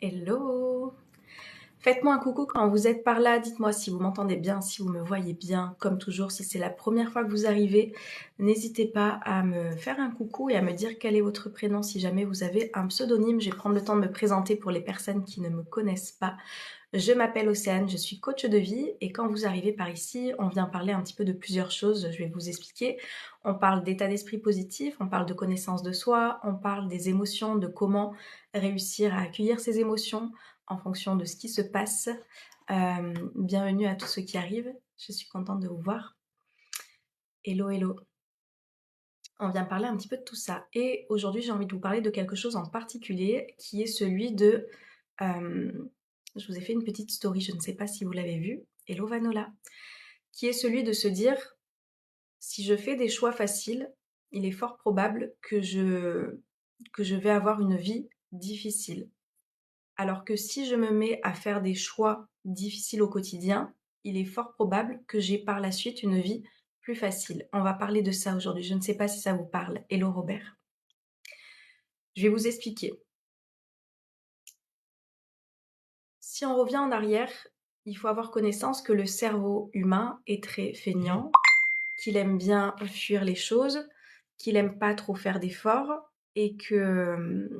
Hello! Faites-moi un coucou quand vous êtes par là, dites-moi si vous m'entendez bien, si vous me voyez bien. Comme toujours, si c'est la première fois que vous arrivez, n'hésitez pas à me faire un coucou et à me dire quel est votre prénom si jamais vous avez un pseudonyme. Je vais prendre le temps de me présenter pour les personnes qui ne me connaissent pas. Je m'appelle Océane, je suis coach de vie et quand vous arrivez par ici, on vient parler un petit peu de plusieurs choses, je vais vous expliquer. On parle d'état d'esprit positif, on parle de connaissance de soi, on parle des émotions, de comment réussir à accueillir ses émotions en fonction de ce qui se passe. Bienvenue à tous ceux qui arrivent, je suis contente de vous voir. Hello, hello. On vient parler un petit peu de tout ça. Et aujourd'hui, j'ai envie de vous parler de quelque chose en particulier qui est celui de... je vous ai fait une petite story, je ne sais pas si vous l'avez vue. Hello Vanola. Qui est celui de se dire, si je fais des choix faciles, il est fort probable que je vais avoir une vie difficile. Alors que si je me mets à faire des choix difficiles au quotidien, il est fort probable que j'ai par la suite une vie plus facile. On va parler de ça aujourd'hui. Je ne sais pas si ça vous parle. Hello Robert. Je vais vous expliquer. Si on revient en arrière, il faut avoir connaissance que le cerveau humain est très feignant, qu'il aime bien fuir les choses, qu'il aime pas trop faire d'efforts et que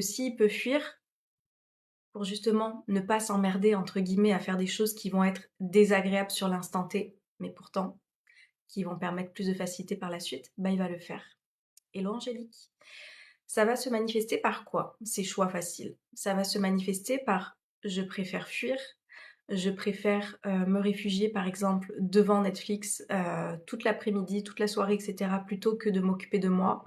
s'il peut fuir pour justement ne pas s'emmerder entre guillemets à faire des choses qui vont être désagréables sur l'instant T, mais pourtant qui vont permettre plus de facilité par la suite, bah il va le faire. Hello Angélique. Ça va se manifester par quoi ces choix faciles? Ça va se manifester par je préfère fuir, je préfère me réfugier par exemple devant Netflix toute l'après-midi, toute la soirée, etc. plutôt que de m'occuper de moi.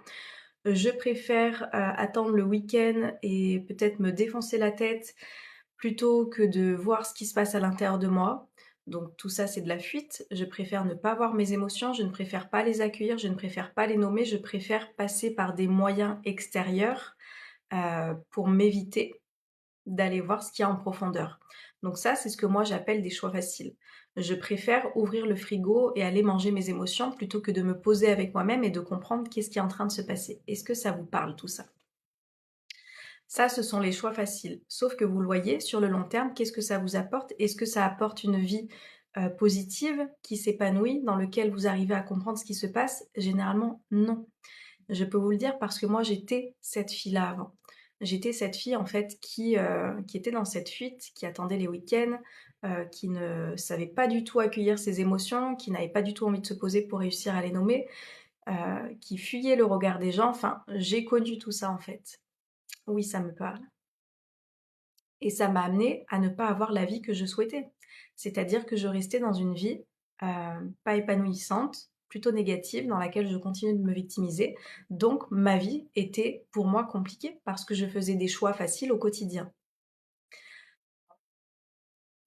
Je préfère attendre le week-end et peut-être me défoncer la tête plutôt que de voir ce qui se passe à l'intérieur de moi. Donc tout ça, c'est de la fuite. Je préfère ne pas voir mes émotions, je ne préfère pas les accueillir, je ne préfère pas les nommer, je préfère passer par des moyens extérieurs pour m'éviter d'aller voir ce qu'il y a en profondeur. Donc ça, c'est ce que moi j'appelle des choix faciles. Je préfère ouvrir le frigo et aller manger mes émotions plutôt que de me poser avec moi-même et de comprendre qu'est-ce qui est en train de se passer. Est-ce que ça vous parle tout ça? Ça, ce sont les choix faciles. Sauf que vous le voyez, sur le long terme, qu'est-ce que ça vous apporte? Est-ce que ça apporte une vie positive qui s'épanouit, dans lequel vous arrivez à comprendre ce qui se passe? Généralement, non. Je peux vous le dire parce que moi, j'étais cette fille-là avant. J'étais cette fille, en fait, qui était dans cette fuite, qui attendait les week-ends, qui ne savait pas du tout accueillir ses émotions, qui n'avait pas du tout envie de se poser pour réussir à les nommer, qui fuyait le regard des gens. Enfin, j'ai connu tout ça, en fait. Oui, ça me parle. Et ça m'a amené à ne pas avoir la vie que je souhaitais. C'est-à-dire que je restais dans une vie pas épanouissante, plutôt négative, dans laquelle je continuais de me victimiser. Donc ma vie était pour moi compliquée parce que je faisais des choix faciles au quotidien.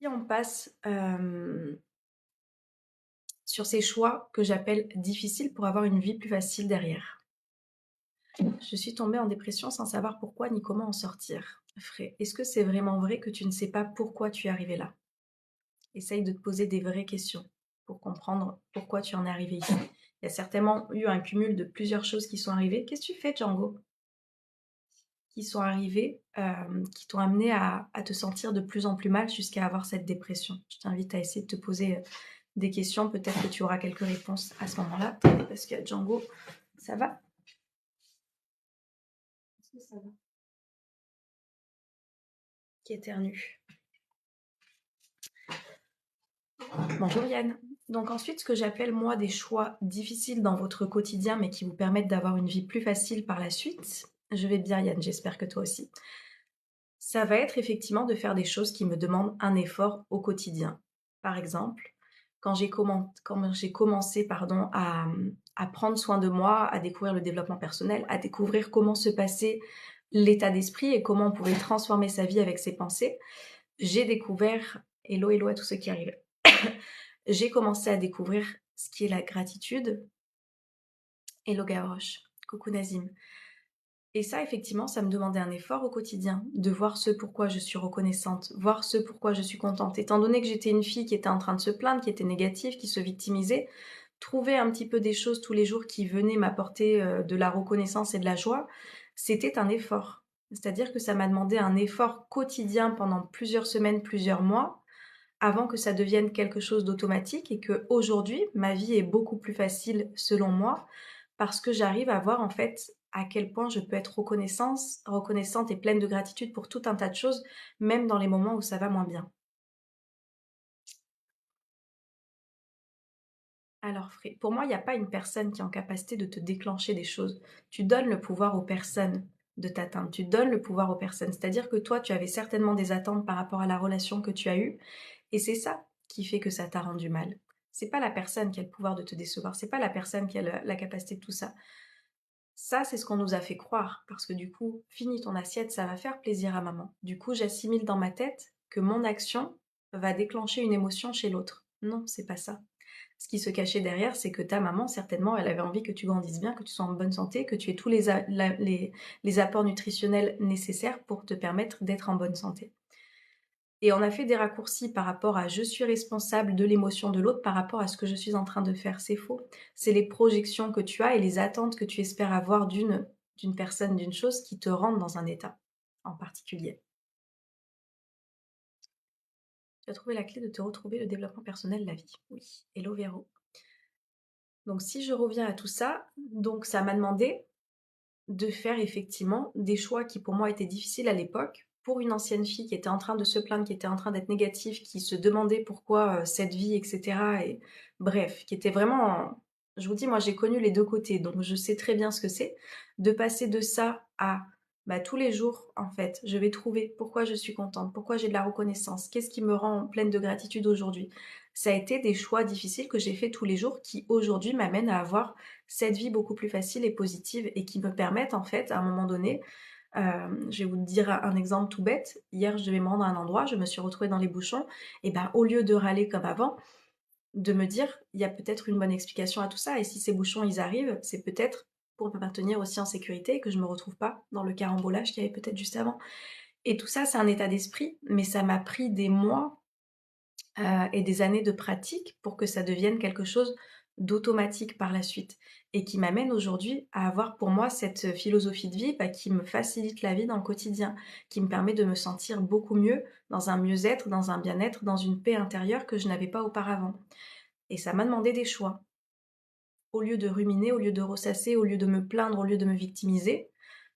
Et on passe sur ces choix que j'appelle difficiles pour avoir une vie plus facile derrière. Je suis tombée en dépression sans savoir pourquoi ni comment en sortir. Fré, est-ce que c'est vraiment vrai que tu ne sais pas pourquoi tu es arrivé là? Essaye de te poser des vraies questions pour comprendre pourquoi tu en es arrivé ici. Il y a certainement eu un cumul de plusieurs choses qui sont arrivées. Qu'est-ce que tu fais, Django? Qui sont arrivées, qui t'ont amené à te sentir de plus en plus mal jusqu'à avoir cette dépression. Je t'invite à essayer de te poser des questions. Peut-être que tu auras quelques réponses à ce moment-là. Parce que Django, ça va? Est-ce que ça va? Qui éternue. Bonjour Yann. Donc ensuite, ce que j'appelle moi des choix difficiles dans votre quotidien, mais qui vous permettent d'avoir une vie plus facile par la suite. Je vais bien Yann, j'espère que toi aussi. Ça va être effectivement de faire des choses qui me demandent un effort au quotidien. Par exemple, quand j'ai commencé à prendre soin de moi, à découvrir le développement personnel, à découvrir comment se passait l'état d'esprit et comment on pouvait transformer sa vie avec ses pensées, j'ai découvert, hello hello à tous ceux qui arrivent, j'ai commencé à découvrir ce qui est la gratitude. Hello Gavroche, coucou Nazim. Et ça, effectivement, ça me demandait un effort au quotidien, de voir ce pourquoi je suis reconnaissante, voir ce pourquoi je suis contente. Étant donné que j'étais une fille qui était en train de se plaindre, qui était négative, qui se victimisait, trouver un petit peu des choses tous les jours qui venaient m'apporter de la reconnaissance et de la joie, c'était un effort. C'est-à-dire que ça m'a demandé un effort quotidien pendant plusieurs semaines, plusieurs mois, avant que ça devienne quelque chose d'automatique et qu'aujourd'hui, ma vie est beaucoup plus facile selon moi parce que j'arrive à voir en fait à quel point je peux être reconnaissante et pleine de gratitude pour tout un tas de choses, même dans les moments où ça va moins bien. Alors, pour moi, il n'y a pas une personne qui est en capacité de te déclencher des choses. Tu donnes le pouvoir aux personnes de t'atteindre. Tu donnes le pouvoir aux personnes. C'est-à-dire que toi, tu avais certainement des attentes par rapport à la relation que tu as eue, et c'est ça qui fait que ça t'a rendu mal. C'est pas la personne qui a le pouvoir de te décevoir. C'est pas la personne qui a la capacité de tout ça. Ça, c'est ce qu'on nous a fait croire, parce que du coup, finis ton assiette, ça va faire plaisir à maman. Du coup, j'assimile dans ma tête que mon action va déclencher une émotion chez l'autre. Non, c'est pas ça. Ce qui se cachait derrière, c'est que ta maman, certainement, elle avait envie que tu grandisses bien, que tu sois en bonne santé, que tu aies tous les apports nutritionnels nécessaires pour te permettre d'être en bonne santé. Et on a fait des raccourcis par rapport à je suis responsable de l'émotion de l'autre par rapport à ce que je suis en train de faire. C'est faux. C'est les projections que tu as et les attentes que tu espères avoir d'une personne, d'une chose qui te rendent dans un état en particulier. Tu as trouvé la clé de te retrouver, le développement personnel, la vie. Oui. Hello Véro. Donc si je reviens à tout ça, donc ça m'a demandé de faire effectivement des choix qui pour moi étaient difficiles à l'époque. Pour une ancienne fille qui était en train de se plaindre, qui était en train d'être négative, qui se demandait pourquoi cette vie, etc. Et bref, qui était vraiment... Je vous dis, moi j'ai connu les deux côtés, donc je sais très bien ce que c'est. De passer de ça à bah, tous les jours, en fait, je vais trouver pourquoi je suis contente, pourquoi j'ai de la reconnaissance, qu'est-ce qui me rend pleine de gratitude aujourd'hui. Ça a été des choix difficiles que j'ai fait tous les jours qui aujourd'hui m'amènent à avoir cette vie beaucoup plus facile et positive et qui me permettent en fait à un moment donné, je vais vous dire un exemple tout bête. Hier, je devais me rendre à un endroit, je me suis retrouvée dans les bouchons, et ben au lieu de râler comme avant, de me dire il y a peut-être une bonne explication à tout ça, et si ces bouchons ils arrivent, c'est peut-être pour me maintenir aussi en sécurité et que je me retrouve pas dans le carambolage qu'il y avait peut-être juste avant. Et tout ça, c'est un état d'esprit, mais ça m'a pris des mois et des années de pratique pour que ça devienne quelque chose d'automatique par la suite et qui m'amène aujourd'hui à avoir pour moi cette philosophie de vie qui me facilite la vie dans le quotidien, qui me permet de me sentir beaucoup mieux dans un mieux-être, dans un bien-être, dans une paix intérieure que je n'avais pas auparavant. Et ça m'a demandé des choix. Au lieu de ruminer, au lieu de ressasser, au lieu de me plaindre, au lieu de me victimiser,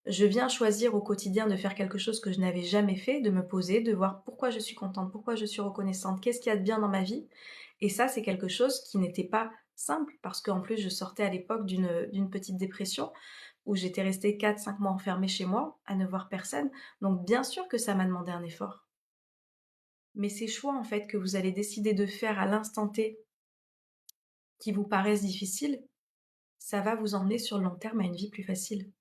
je viens choisir au quotidien de faire quelque chose que je n'avais jamais fait, de me poser, de voir pourquoi je suis contente, pourquoi je suis reconnaissante, qu'est-ce qu'il y a de bien dans ma vie. Et ça, c'est quelque chose qui n'était pas simple, parce qu'en plus, je sortais à l'époque d'une petite dépression, où j'étais restée 4, 5 mois enfermée chez moi, à ne voir personne. Donc bien sûr que ça m'a demandé un effort. Mais ces choix, en fait, que vous allez décider de faire à l'instant T, qui vous paraissent difficiles, ça va vous emmener sur le long terme à une vie plus facile.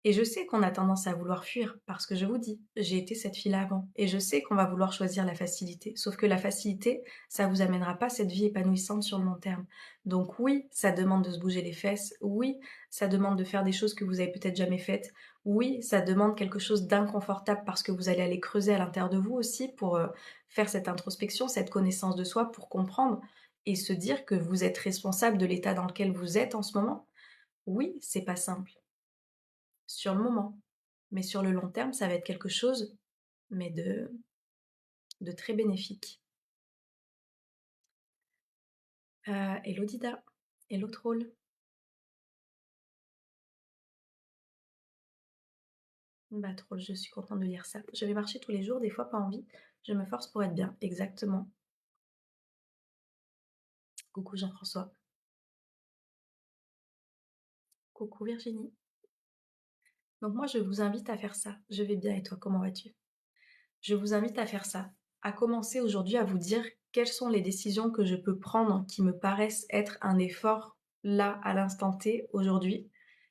Et je sais qu'on a tendance à vouloir fuir parce que je vous dis, j'ai été cette fille-là avant. Et je sais qu'on va vouloir choisir la facilité. Sauf que la facilité, ça vous amènera pas cette vie épanouissante sur le long terme. Donc oui, ça demande de se bouger les fesses. Oui, ça demande de faire des choses que vous avez peut-être jamais faites. Oui, ça demande quelque chose d'inconfortable parce que vous allez aller creuser à l'intérieur de vous aussi pour faire cette introspection, cette connaissance de soi, pour comprendre et se dire que vous êtes responsable de l'état dans lequel vous êtes en ce moment. Oui, c'est pas simple sur le moment. Mais sur le long terme, ça va être quelque chose, mais de très bénéfique. Hello Dida, hello Troll. Bah Troll, je suis contente de lire ça. Je vais marcher tous les jours, des fois pas envie. Je me force pour être bien, exactement. Coucou Jean-François. Coucou Virginie. Donc moi, je vous invite à faire ça. Je vais bien et toi, comment vas-tu? Je vous invite à faire ça. À commencer aujourd'hui à vous dire quelles sont les décisions que je peux prendre qui me paraissent être un effort là, à l'instant T, aujourd'hui,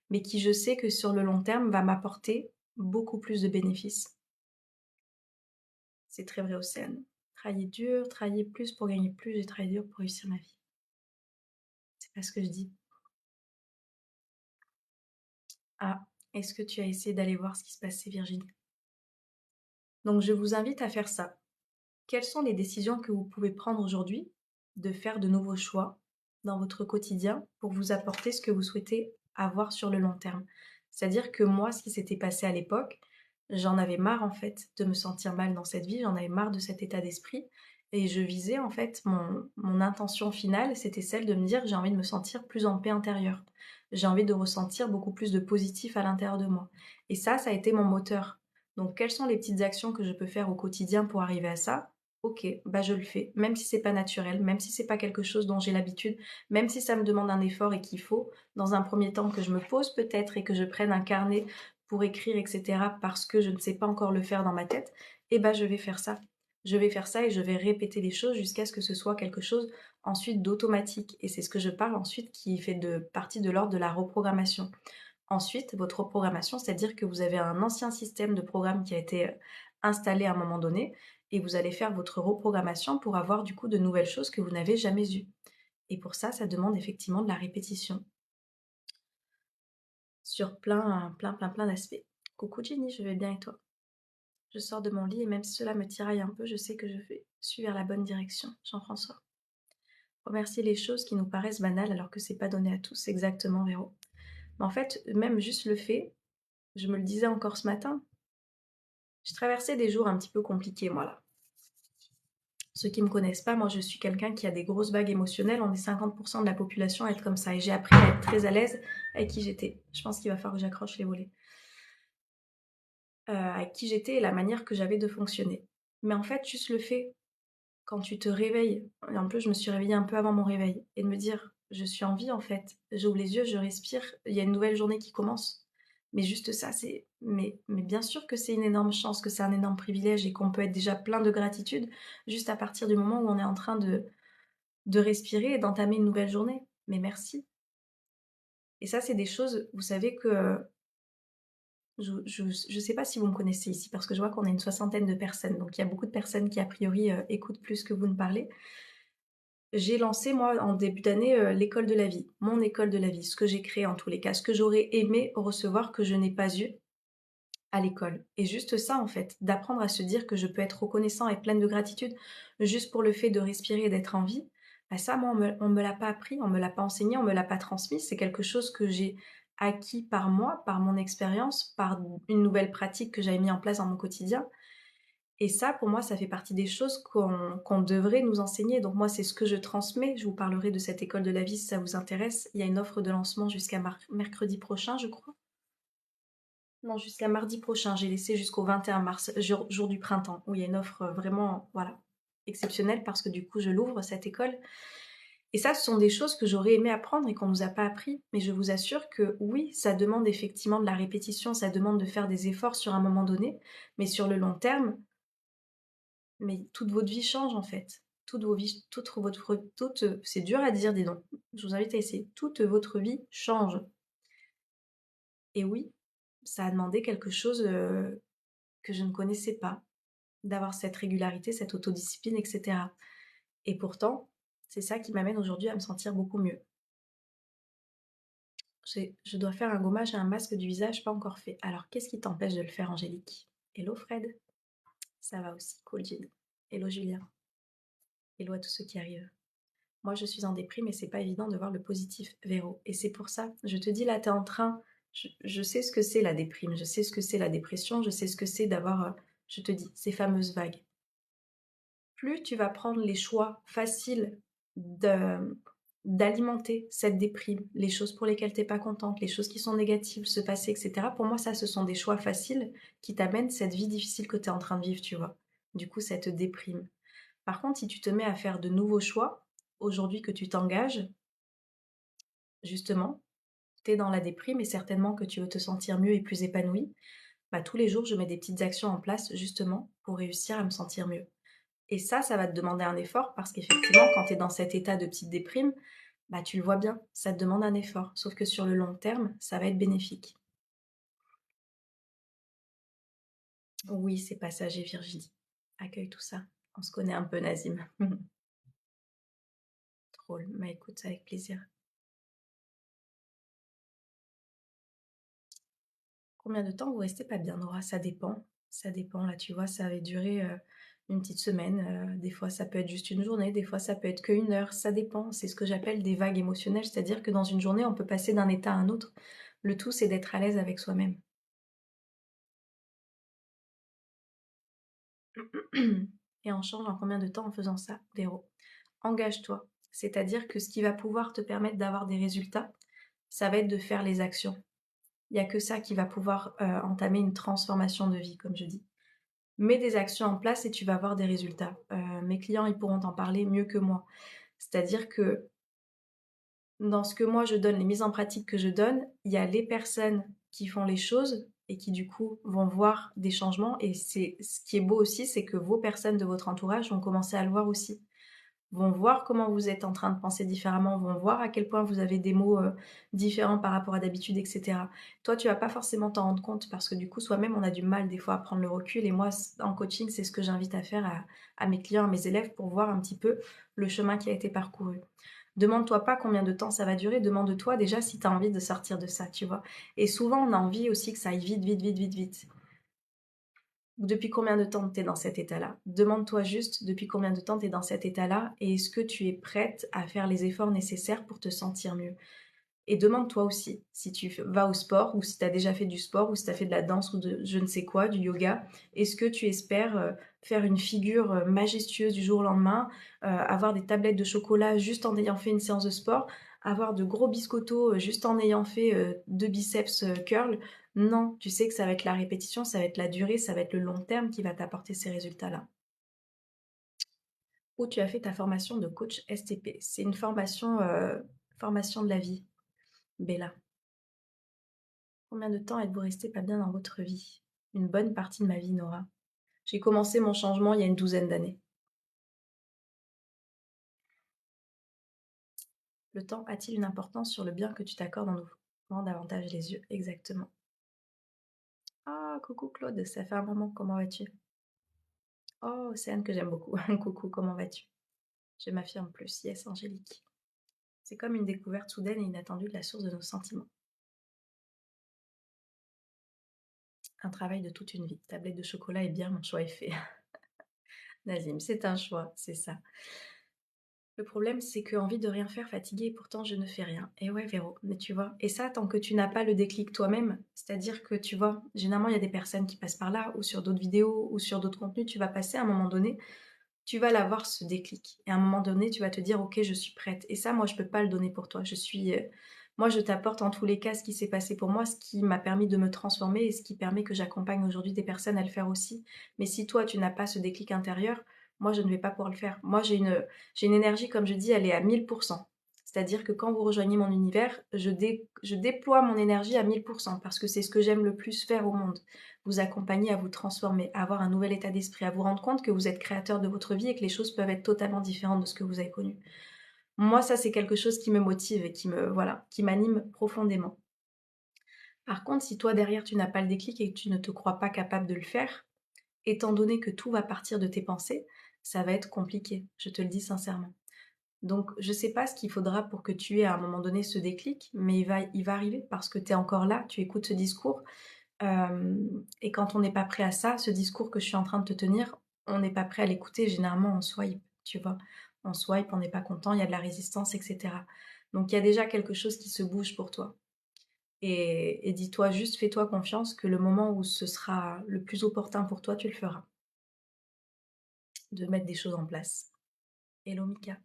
mais qui je sais que sur le long terme va m'apporter beaucoup plus de bénéfices. C'est très vrai, Océane. Travailler dur, travailler plus pour gagner plus, j'ai travaillé dur pour réussir ma vie. C'est pas ce que je dis. Ah, est-ce que tu as essayé d'aller voir ce qui se passait, Virginie? Donc je vous invite à faire ça. Quelles sont les décisions que vous pouvez prendre aujourd'hui de faire de nouveaux choix dans votre quotidien pour vous apporter ce que vous souhaitez avoir sur le long terme? C'est-à-dire que moi, ce qui s'était passé à l'époque, J'en avais marre en fait de me sentir mal dans cette vie, j'en avais marre de cet état d'esprit et je visais en fait mon intention finale, c'était celle de me dire: «J'ai envie de me sentir plus en paix intérieure. J'ai envie de ressentir beaucoup plus de positif à l'intérieur de moi» et ça a été mon moteur. Donc quelles sont les petites actions que je peux faire au quotidien pour arriver à ça? OK, bah, je le fais, même si c'est pas naturel, même si c'est pas quelque chose dont j'ai l'habitude, même si ça me demande un effort et qu'il faut, dans un premier temps, que je me pose peut-être et que je prenne un carnet pour écrire, etc., parce que je ne sais pas encore le faire dans ma tête, eh ben je vais faire ça. Je vais faire ça et je vais répéter les choses jusqu'à ce que ce soit quelque chose ensuite d'automatique. Et c'est ce que je parle ensuite qui fait partie de l'ordre de la reprogrammation. Ensuite, votre reprogrammation, c'est-à-dire que vous avez un ancien système de programme qui a été installé à un moment donné et vous allez faire votre reprogrammation pour avoir du coup de nouvelles choses que vous n'avez jamais eues. Et pour ça, ça demande effectivement de la répétition sur plein d'aspects. Coucou Jenny, je vais bien et toi? Je sors de mon lit et même si cela me tiraille un peu, je sais que suis vers la bonne direction. Jean-François. Remercier les choses qui nous paraissent banales alors que c'est pas donné à tous, exactement Véro. Mais en fait, même juste le fait, je me le disais encore ce matin, j'ai traversé des jours un petit peu compliqués moi là. Ceux qui me connaissent pas, moi je suis quelqu'un qui a des grosses vagues émotionnelles, on est 50% de la population à être comme ça et j'ai appris à être très à l'aise avec qui j'étais. Je pense qu'il va falloir que j'accroche les volets. Avec qui j'étais et la manière que j'avais de fonctionner. Mais en fait, juste le fait quand tu te réveilles, et en plus je me suis réveillée un peu avant mon réveil, et de me dire je suis en vie en fait, j'ouvre les yeux, je respire, il y a une nouvelle journée qui commence. Mais juste ça, mais bien sûr que c'est une énorme chance, que c'est un énorme privilège et qu'on peut être déjà plein de gratitude juste à partir du moment où on est en train de respirer et d'entamer une nouvelle journée. Mais merci. Et ça, c'est des choses, vous savez que je sais pas si vous me connaissez ici, parce que je vois qu'on est une soixantaine de personnes, donc il y a beaucoup de personnes qui a priori écoutent plus que vous ne parlez. J'ai lancé, moi, en début d'année, l'école de la vie, mon école de la vie, ce que j'ai créé en tous les cas, ce que j'aurais aimé recevoir que je n'ai pas eu à l'école. Et juste ça, en fait, d'apprendre à se dire que je peux être reconnaissant et pleine de gratitude juste pour le fait de respirer et d'être en vie, bah ça, moi, on me l'a pas appris, on me l'a pas enseigné, on me l'a pas transmis. C'est quelque chose que j'ai acquis par moi, par mon expérience, par une nouvelle pratique que j'avais mis en place dans mon quotidien. Et ça, pour moi, ça fait partie des choses qu'on devrait nous enseigner. Donc moi, c'est ce que je transmets. Je vous parlerai de cette école de la vie si ça vous intéresse. Il y a une offre de lancement jusqu'à mercredi prochain, je crois. Non, jusqu'à mardi prochain. J'ai laissé jusqu'au 21 mars, jour du printemps, où il y a une offre vraiment, voilà, exceptionnelle parce que du coup, je l'ouvre, cette école. Et ça, ce sont des choses que j'aurais aimé apprendre et qu'on nous a pas appris. Mais je vous assure que oui, ça demande effectivement de la répétition, ça demande de faire des efforts sur un moment donné. Mais sur le long terme, mais toute votre vie change en fait. Toute vos vies, c'est dur à dire, dis donc. Je vous invite à essayer. Toute votre vie change. Et oui, ça a demandé quelque chose que je ne connaissais pas, d'avoir cette régularité, cette autodiscipline, etc. Et pourtant, c'est ça qui m'amène aujourd'hui à me sentir beaucoup mieux. Je dois faire un gommage et un masque du visage pas encore fait. Alors, qu'est-ce qui t'empêche de le faire, Angélique? Hello Fred, ça va aussi, cool Jenny. Hello Julien, hello à tous ceux qui arrivent. Moi, je suis en déprime et c'est pas évident de voir le positif, Véro. Et c'est pour ça, je te dis là, t'es en train. Je sais ce que c'est la déprime, je sais ce que c'est la dépression, je sais ce que c'est d'avoir, je te dis, ces fameuses vagues. Plus tu vas prendre les choix faciles d'alimenter cette déprime, les choses pour lesquelles t'es pas contente, les choses qui sont négatives, se passer, etc. Pour moi, ça, ce sont des choix faciles qui t'amènent cette vie difficile que t'es en train de vivre, tu vois. Du coup, cette déprime. Par contre, si tu te mets à faire de nouveaux choix, aujourd'hui que tu t'engages, justement, t'es dans la déprime et certainement que tu veux te sentir mieux et plus épanoui, bah, tous les jours, je mets des petites actions en place, justement, pour réussir à me sentir mieux. Et ça va te demander un effort parce qu'effectivement, quand tu es dans cet état de petite déprime, bah, tu le vois bien, ça te demande un effort. Sauf que sur le long terme, ça va être bénéfique. Oui, c'est passager, Virginie. Accueille tout ça. On se connaît un peu, Nazim. Drôle. Mais écoute, avec plaisir. Combien de temps vous restez pas bien, Nora? Ça dépend. Ça dépend. Là, tu vois, ça avait duré une petite semaine. Des fois, ça peut être juste une journée. Des fois, ça peut être qu'une heure. Ça dépend. C'est ce que j'appelle des vagues émotionnelles. C'est-à-dire que dans une journée, on peut passer d'un état à un autre. Le tout, c'est d'être à l'aise avec soi-même. Et on change en combien de temps en faisant ça, Véro? Engage-toi. C'est-à-dire que ce qui va pouvoir te permettre d'avoir des résultats, ça va être de faire les actions. Il n'y a que ça qui va pouvoir entamer une transformation de vie, comme je dis. Mets des actions en place et tu vas avoir des résultats. Mes clients, ils pourront t'en parler mieux que moi. C'est-à-dire que dans ce que moi je donne, les mises en pratique que je donne, il y a les personnes qui font les choses et qui du coup vont voir des changements. Et c'est ce qui est beau aussi, c'est que vos personnes de votre entourage vont commencer à le voir aussi. Vont voir comment vous êtes en train de penser différemment, vont voir à quel point vous avez des mots différents par rapport à d'habitude, etc. Toi, tu vas pas forcément t'en rendre compte parce que du coup, soi-même, on a du mal des fois à prendre le recul. Et moi, en coaching, c'est ce que j'invite à faire à mes clients, à mes élèves pour voir un petit peu le chemin qui a été parcouru. Demande-toi pas combien de temps ça va durer, demande-toi déjà si tu as envie de sortir de ça, tu vois. Et souvent, on a envie aussi que ça aille vite, vite, vite, vite, vite. Depuis combien de temps tu es dans cet état-là? Demande-toi juste depuis combien de temps tu es dans cet état-là et est-ce que tu es prête à faire les efforts nécessaires pour te sentir mieux? Et demande-toi aussi si tu vas au sport ou si tu as déjà fait du sport ou si tu as fait de la danse ou de je ne sais quoi, du yoga. Est-ce que tu espères faire une figure majestueuse du jour au lendemain, avoir des tablettes de chocolat juste en ayant fait une séance de sport, avoir de gros biscottos juste en ayant fait deux biceps curl? Non, tu sais que ça va être la répétition, ça va être la durée, ça va être le long terme qui va t'apporter ces résultats-là. Ou tu as fait ta formation de coach STP. C'est une formation de la vie, Bella. Combien de temps êtes-vous resté pas bien dans votre vie? Une bonne partie de ma vie, Nora. J'ai commencé mon changement il y a une douzaine d'années. Le temps a-t-il une importance sur le bien que tu t'accordes en ouvrant davantage les yeux? Exactement. Ah, coucou Claude, ça fait un moment, comment vas-tu? Oh, c'est Anne que j'aime beaucoup. Coucou, comment vas-tu? Je m'affirme plus. Yes, Angélique. C'est comme une découverte soudaine et inattendue de la source de nos sentiments. Un travail de toute une vie. Tablette de chocolat et bien, mon choix est fait. Nazim, c'est un choix, c'est ça. Le problème, c'est que envie de rien faire, fatiguée, et pourtant je ne fais rien. Et ouais, Véro, mais tu vois. Et ça, tant que tu n'as pas le déclic toi-même, c'est-à-dire que tu vois, généralement, il y a des personnes qui passent par là, ou sur d'autres vidéos, ou sur d'autres contenus, tu vas passer à un moment donné, tu vas l'avoir ce déclic. Et à un moment donné, tu vas te dire, ok, je suis prête. Et ça, moi, je peux pas le donner pour toi. Moi, je t'apporte en tous les cas ce qui s'est passé pour moi, ce qui m'a permis de me transformer et ce qui permet que j'accompagne aujourd'hui des personnes à le faire aussi. Mais si toi, tu n'as pas ce déclic intérieur, moi, je ne vais pas pouvoir le faire. Moi, j'ai une énergie, comme je dis, elle est à 1000%. C'est-à-dire que quand vous rejoignez mon univers, je déploie mon énergie à 1000% parce que c'est ce que j'aime le plus faire au monde. Vous accompagner à vous transformer, à avoir un nouvel état d'esprit, à vous rendre compte que vous êtes créateur de votre vie et que les choses peuvent être totalement différentes de ce que vous avez connu. Moi, ça, c'est quelque chose qui me motive et qui m'anime profondément. Par contre, si toi, derrière, tu n'as pas le déclic et que tu ne te crois pas capable de le faire, étant donné que tout va partir de tes pensées, ça va être compliqué, je te le dis sincèrement. Donc, je sais pas ce qu'il faudra pour que tu aies à un moment donné ce déclic, mais il va arriver parce que tu es encore là, tu écoutes ce discours. Et quand on n'est pas prêt à ça, ce discours que je suis en train de te tenir, on n'est pas prêt à l'écouter. Généralement, on swipe, tu vois. On swipe, on n'est pas content, il y a de la résistance, etc. Donc, il y a déjà quelque chose qui se bouge pour toi. Et dis-toi juste, fais-toi confiance que le moment où ce sera le plus opportun pour toi, tu le feras. De mettre des choses en place. Hello Mika.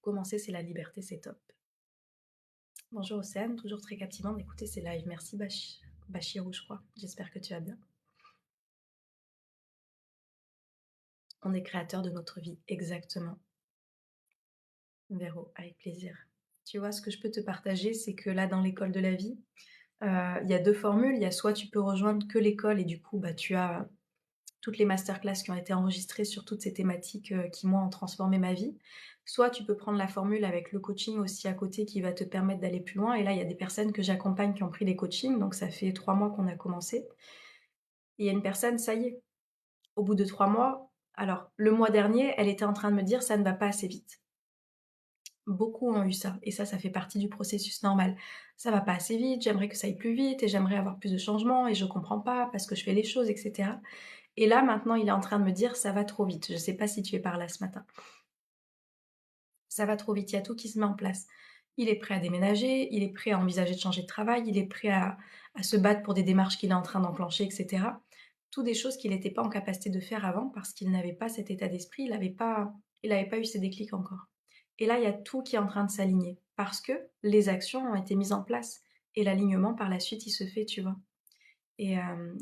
Commencer, c'est la liberté, c'est top. Bonjour Océane, toujours très captivant d'écouter ces lives. Merci Bachirou, je crois. J'espère que tu vas bien. On est créateur de notre vie, exactement. Véro, avec plaisir. Tu vois, ce que je peux te partager, c'est que là, dans l'école de la vie, il y a deux formules. Il y a soit tu peux rejoindre que l'école et du coup, bah, tu as toutes les masterclass qui ont été enregistrées sur toutes ces thématiques qui, moi, ont transformé ma vie. Soit tu peux prendre la formule avec le coaching aussi à côté qui va te permettre d'aller plus loin. Et là, il y a des personnes que j'accompagne qui ont pris les coachings. Donc, ça fait 3 mois qu'on a commencé. Et il y a une personne, ça y est, au bout de 3 mois, alors le mois dernier, elle était en train de me dire ça ne va pas assez vite. Beaucoup ont eu ça, et ça fait partie du processus normal. Ça va pas assez vite, j'aimerais que ça aille plus vite, et j'aimerais avoir plus de changements, et je comprends pas parce que je fais les choses, etc. Et là, maintenant, il est en train de me dire, ça va trop vite. Je sais pas si tu es par là ce matin. Ça va trop vite, il y a tout qui se met en place. Il est prêt à déménager, il est prêt à envisager de changer de travail, il est prêt à se battre pour des démarches qu'il est en train d'enclencher, etc. Tout des choses qu'il n'était pas en capacité de faire avant parce qu'il n'avait pas cet état d'esprit, il n'avait pas eu ces déclics encore. Et là, il y a tout qui est en train de s'aligner parce que les actions ont été mises en place et l'alignement par la suite, il se fait, tu vois. Et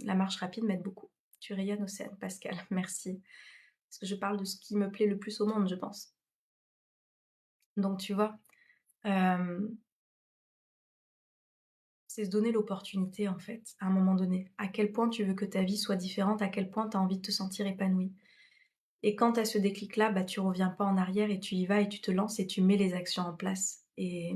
la marche rapide m'aide beaucoup. Tu rayonnes, Océane, Pascal, merci. Parce que je parle de ce qui me plaît le plus au monde, je pense. Donc, tu vois, c'est se donner l'opportunité, en fait, à un moment donné. À quel point tu veux que ta vie soit différente, à quel point tu as envie de te sentir épanouie. Et quand tu as ce déclic-là, bah, tu reviens pas en arrière et tu y vas et tu te lances et tu mets les actions en place. Et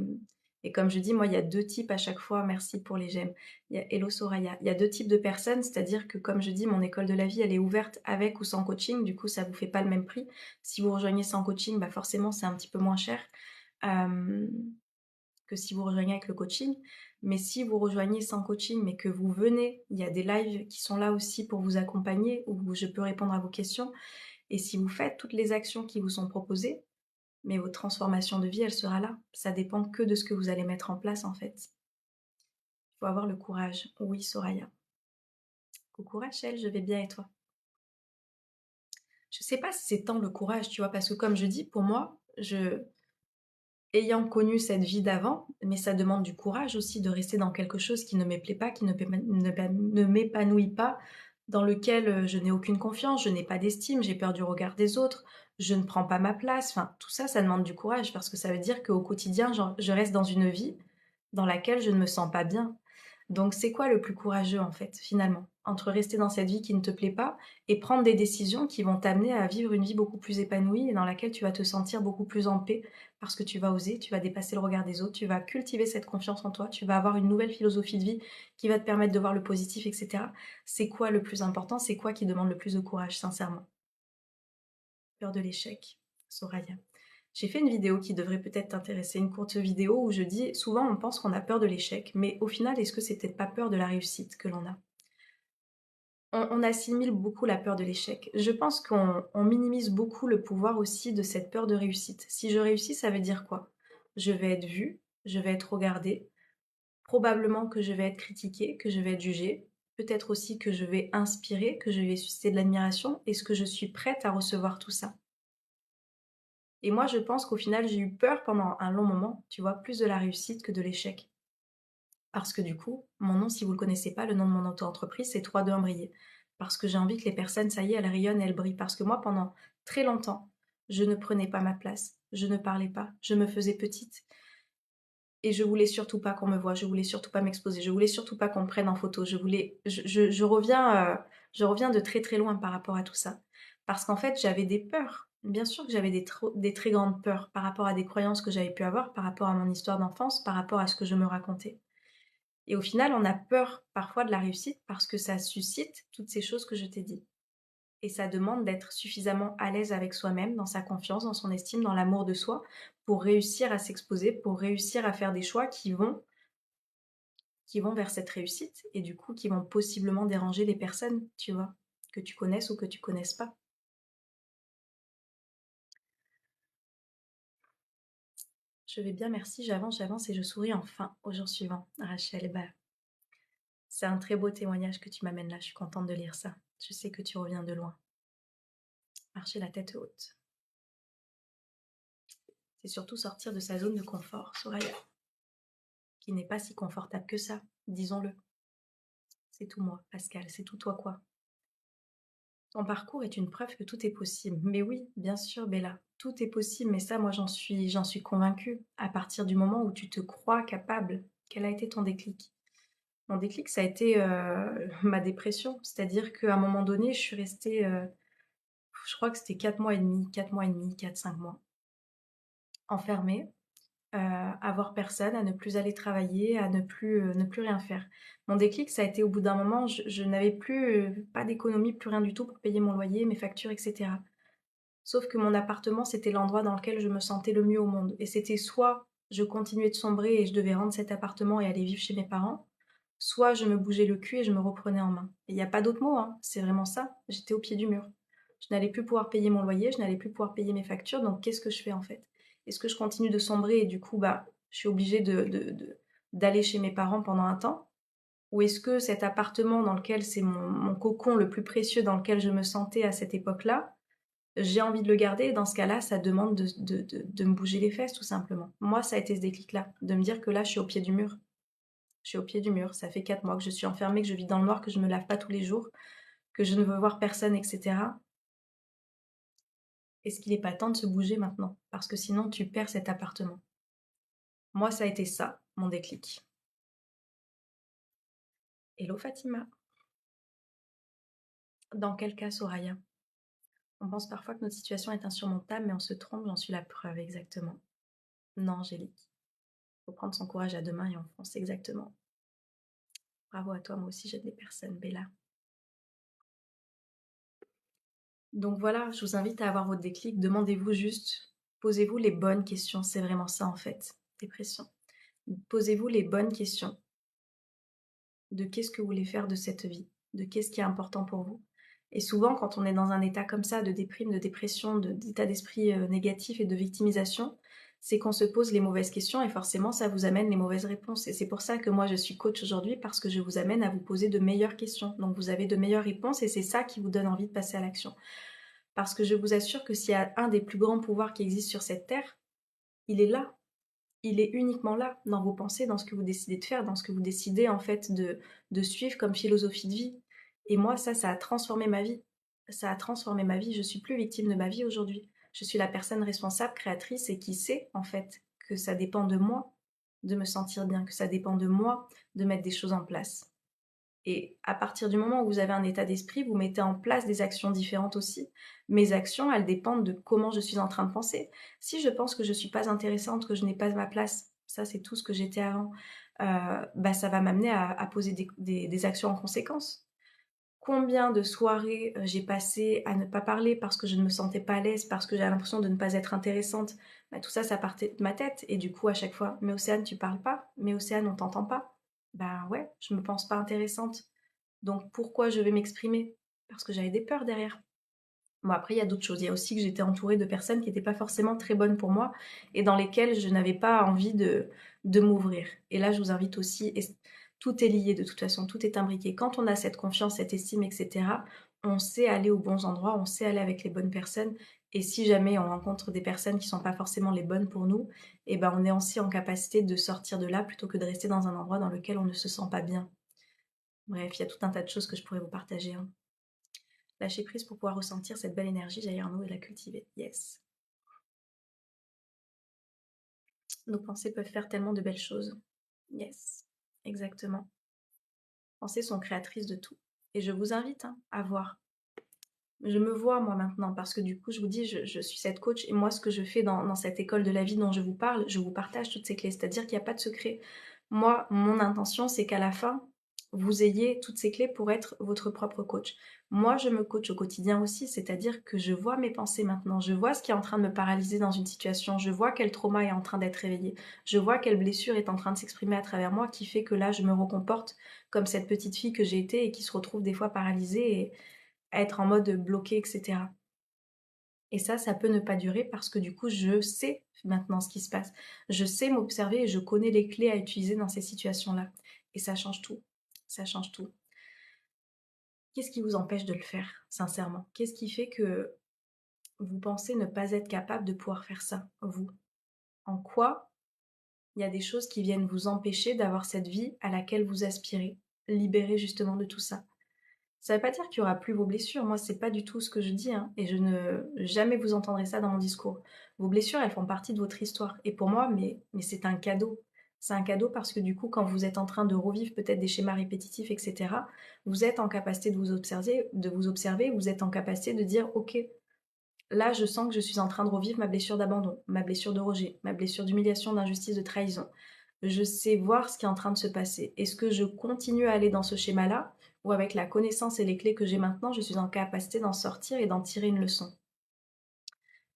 comme je dis, moi, il y a deux types à chaque fois. Merci pour les j'aime. Il y a Hello Soraya. Il y a deux types de personnes, c'est-à-dire que, comme je dis, mon école de la vie, elle est ouverte avec ou sans coaching. Du coup, ça vous fait pas le même prix. Si vous rejoignez sans coaching, bah, forcément, c'est un petit peu moins cher que si vous rejoignez avec le coaching. Mais si vous rejoignez sans coaching, mais que vous venez, il y a des lives qui sont là aussi pour vous accompagner, où je peux répondre à vos questions. Et si vous faites toutes les actions qui vous sont proposées, mais votre transformation de vie, elle sera là. Ça dépend que de ce que vous allez mettre en place, en fait. Il faut avoir le courage. Oui, Soraya. Coucou Rachel, je vais bien et toi? Je sais pas si c'est tant le courage, tu vois, parce que comme je dis, pour moi, ayant connu cette vie d'avant, mais ça demande du courage aussi de rester dans quelque chose qui ne me plaît pas, qui ne m'épanouit pas, dans lequel je n'ai aucune confiance, je n'ai pas d'estime, j'ai peur du regard des autres, je ne prends pas ma place. Enfin, tout ça, ça demande du courage parce que ça veut dire qu'au quotidien, je reste dans une vie dans laquelle je ne me sens pas bien. Donc, c'est quoi le plus courageux en fait, finalement, entre rester dans cette vie qui ne te plaît pas et prendre des décisions qui vont t'amener à vivre une vie beaucoup plus épanouie et dans laquelle tu vas te sentir beaucoup plus en paix parce que tu vas oser, tu vas dépasser le regard des autres, tu vas cultiver cette confiance en toi, tu vas avoir une nouvelle philosophie de vie qui va te permettre de voir le positif, etc. C'est quoi le plus important? C'est quoi qui demande le plus de courage, sincèrement? Peur de l'échec, Soraya. J'ai fait une vidéo qui devrait peut-être t'intéresser, une courte vidéo où je dis souvent on pense qu'on a peur de l'échec, mais au final, est-ce que c'est peut-être pas peur de la réussite que l'on a? On assimile beaucoup la peur de l'échec. Je pense qu'on minimise beaucoup le pouvoir aussi de cette peur de réussite. Si je réussis, ça veut dire quoi? Je vais être vue, je vais être regardée, probablement que je vais être critiquée, que je vais être jugée, peut-être aussi que je vais inspirer, que je vais susciter de l'admiration. Est-ce que je suis prête à recevoir tout ça? Et moi, je pense qu'au final, j'ai eu peur pendant un long moment, tu vois, plus de la réussite que de l'échec. Parce que du coup, mon nom, si vous le connaissez pas, le nom de mon auto-entreprise, c'est 3, 2, 1 briller. Parce que j'ai envie que les personnes, ça y est, elles rayonnent et elles brillent. Parce que moi, pendant très longtemps, je ne prenais pas ma place, je ne parlais pas, je me faisais petite. Et je voulais surtout pas qu'on me voie, je voulais surtout pas m'exposer, je voulais surtout pas qu'on me prenne en photo. Je reviens de très très loin par rapport à tout ça. Parce qu'en fait, j'avais des peurs. Bien sûr que j'avais des très grandes peurs par rapport à des croyances que j'avais pu avoir, par rapport à mon histoire d'enfance, par rapport à ce que je me racontais. Et au final, on a peur parfois de la réussite parce que ça suscite toutes ces choses que je t'ai dit. Et ça demande d'être suffisamment à l'aise avec soi-même, dans sa confiance, dans son estime, dans l'amour de soi, pour réussir à s'exposer, pour réussir à faire des choix qui vont vers cette réussite et du coup qui vont possiblement déranger les personnes, tu vois, que tu connaisses ou que tu connaisses pas. Je vais bien, merci, j'avance et je souris enfin au jour suivant. Rachel, bah, c'est un très beau témoignage que tu m'amènes là, je suis contente de lire ça. Je sais que tu reviens de loin. Marcher la tête haute. C'est surtout sortir de sa zone de confort, Soraya, qui n'est pas si confortable que ça, disons-le. C'est tout moi, Pascal, c'est tout toi quoi. Ton parcours est une preuve que tout est possible. Mais oui, bien sûr, Bella, tout est possible, mais ça, moi, j'en suis convaincue. À partir du moment où tu te crois capable, quel a été ton déclic? Mon déclic, ça a été ma dépression. C'est-à-dire qu'à un moment donné, je suis restée, je crois que c'était 4 mois et demi, 4 mois et demi, 4, 5 mois, enfermée, à voir personne, à ne plus aller travailler, à ne plus rien faire. Mon déclic, ça a été au bout d'un moment, je n'avais plus, pas d'économie, plus rien du tout pour payer mon loyer, mes factures, etc. Sauf que mon appartement, c'était l'endroit dans lequel je me sentais le mieux au monde. Et c'était soit je continuais de sombrer et je devais rendre cet appartement et aller vivre chez mes parents, soit je me bougeais le cul et je me reprenais en main. Et il n'y a pas d'autre mot, hein. C'est vraiment ça. J'étais au pied du mur. Je n'allais plus pouvoir payer mon loyer, je n'allais plus pouvoir payer mes factures, donc qu'est-ce que je fais en fait? Est-ce que je continue de sombrer et du coup, bah, je suis obligée d'aller chez mes parents pendant un temps? Ou est-ce que cet appartement dans lequel c'est mon cocon le plus précieux dans lequel je me sentais à cette époque-là, j'ai envie de le garder et dans ce cas-là, ça demande de me bouger les fesses tout simplement. Moi, ça a été ce déclic-là, de me dire que là, je suis au pied du mur. Je suis au pied du mur, ça fait 4 mois que je suis enfermée, que je vis dans le noir, que je me lave pas tous les jours, que je ne veux voir personne, etc. Est-ce qu'il n'est pas temps de se bouger maintenant? Parce que sinon, tu perds cet appartement. Moi, ça a été ça, mon déclic. Hello Fatima. Dans quel cas, Soraya? On pense parfois que notre situation est insurmontable, mais on se trompe, j'en suis la preuve, exactement. Non, Angélique. Faut prendre son courage à deux mains et on fonce, exactement. Bravo à toi, moi aussi j'aide les personnes, Bella. Donc voilà, je vous invite à avoir votre déclic, demandez-vous juste, posez-vous les bonnes questions, c'est vraiment ça en fait, dépression. Posez-vous les bonnes questions de qu'est-ce que vous voulez faire de cette vie, de qu'est-ce qui est important pour vous. Et souvent, quand on est dans un état comme ça, de déprime, de dépression, d'état d'esprit négatif et de victimisation, c'est qu'on se pose les mauvaises questions et forcément, ça vous amène les mauvaises réponses. Et c'est pour ça que moi, je suis coach aujourd'hui parce que je vous amène à vous poser de meilleures questions. Donc, vous avez de meilleures réponses et c'est ça qui vous donne envie de passer à l'action. Parce que je vous assure que s'il y a un des plus grands pouvoirs qui existent sur cette terre, il est là. Il est uniquement là, dans vos pensées, dans ce que vous décidez de faire, dans ce que vous décidez en fait de suivre comme philosophie de vie. Et moi, ça a transformé ma vie. Ça a transformé ma vie. Je suis plus victime de ma vie aujourd'hui. Je suis la personne responsable, créatrice et qui sait en fait que ça dépend de moi de me sentir bien, que ça dépend de moi de mettre des choses en place. Et à partir du moment où vous avez un état d'esprit, vous mettez en place des actions différentes aussi. Mes actions, elles dépendent de comment je suis en train de penser. Si je pense que je ne suis pas intéressante, que je n'ai pas ma place, ça c'est tout ce que j'étais avant, ça va m'amener à poser des actions en conséquence. Combien de soirées j'ai passé à ne pas parler parce que je ne me sentais pas à l'aise, parce que j'avais l'impression de ne pas être intéressante. Tout ça, ça partait de ma tête. Et du coup, à chaque fois, mais Océane, tu parles pas. Mais Océane, on t'entend pas. Bah ouais, je me pense pas intéressante. Donc pourquoi je vais m'exprimer? Parce que j'avais des peurs derrière. Bon, après, il y a d'autres choses. Il y a aussi que j'étais entourée de personnes qui n'étaient pas forcément très bonnes pour moi et dans lesquelles je n'avais pas envie de m'ouvrir. Et là, je vous invite aussi, et tout est lié de toute façon, tout est imbriqué. Quand on a cette confiance, cette estime, etc., on sait aller aux bons endroits, on sait aller avec les bonnes personnes. Et si jamais on rencontre des personnes qui ne sont pas forcément les bonnes pour nous, eh ben on est aussi en capacité de sortir de là plutôt que de rester dans un endroit dans lequel on ne se sent pas bien. Bref, il y a tout un tas de choses que je pourrais vous partager, hein. Lâcher prise pour pouvoir ressentir cette belle énergie, j'allais en nous et la cultiver. Yes. Nos pensées peuvent faire tellement de belles choses. Yes, exactement. Pensées sont créatrices de tout. Et je vous invite à voir. Je me vois moi maintenant parce que du coup, je vous dis, je suis cette coach et moi, ce que je fais dans cette école de la vie dont je vous parle, je vous partage toutes ces clés. C'est-à-dire qu'il n'y a pas de secret. Moi, mon intention, c'est qu'à la fin, vous ayez toutes ces clés pour être votre propre coach. Moi, je me coach au quotidien aussi, c'est-à-dire que je vois mes pensées maintenant, je vois ce qui est en train de me paralyser dans une situation, je vois quel trauma est en train d'être réveillé, je vois quelle blessure est en train de s'exprimer à travers moi qui fait que là, je me recomporte comme cette petite fille que j'ai été et qui se retrouve des fois paralysée et à être en mode bloqué, etc. Et ça peut ne pas durer parce que du coup, je sais maintenant ce qui se passe. Je sais m'observer et je connais les clés à utiliser dans ces situations-là. Et ça change tout. Ça change tout. Qu'est-ce qui vous empêche de le faire, sincèrement? Qu'est-ce qui fait que vous pensez ne pas être capable de pouvoir faire ça, vous? En quoi il y a des choses qui viennent vous empêcher d'avoir cette vie à laquelle vous aspirez, libérée justement de tout ça? Ça veut pas dire qu'il y aura plus vos blessures. Moi, c'est pas du tout ce que je dis, hein, et je ne jamais vous entendrez ça dans mon discours. Vos blessures, elles font partie de votre histoire. Et pour moi, mais c'est un cadeau. C'est un cadeau parce que du coup, quand vous êtes en train de revivre peut-être des schémas répétitifs, etc., vous êtes en capacité de vous observer, vous êtes en capacité de dire, ok, là, je sens que je suis en train de revivre ma blessure d'abandon, ma blessure de rejet, ma blessure d'humiliation, d'injustice, de trahison. Je sais voir ce qui est en train de se passer. Est-ce que je continue à aller dans ce schéma-là ou avec la connaissance et les clés que j'ai maintenant, je suis en capacité d'en sortir et d'en tirer une leçon?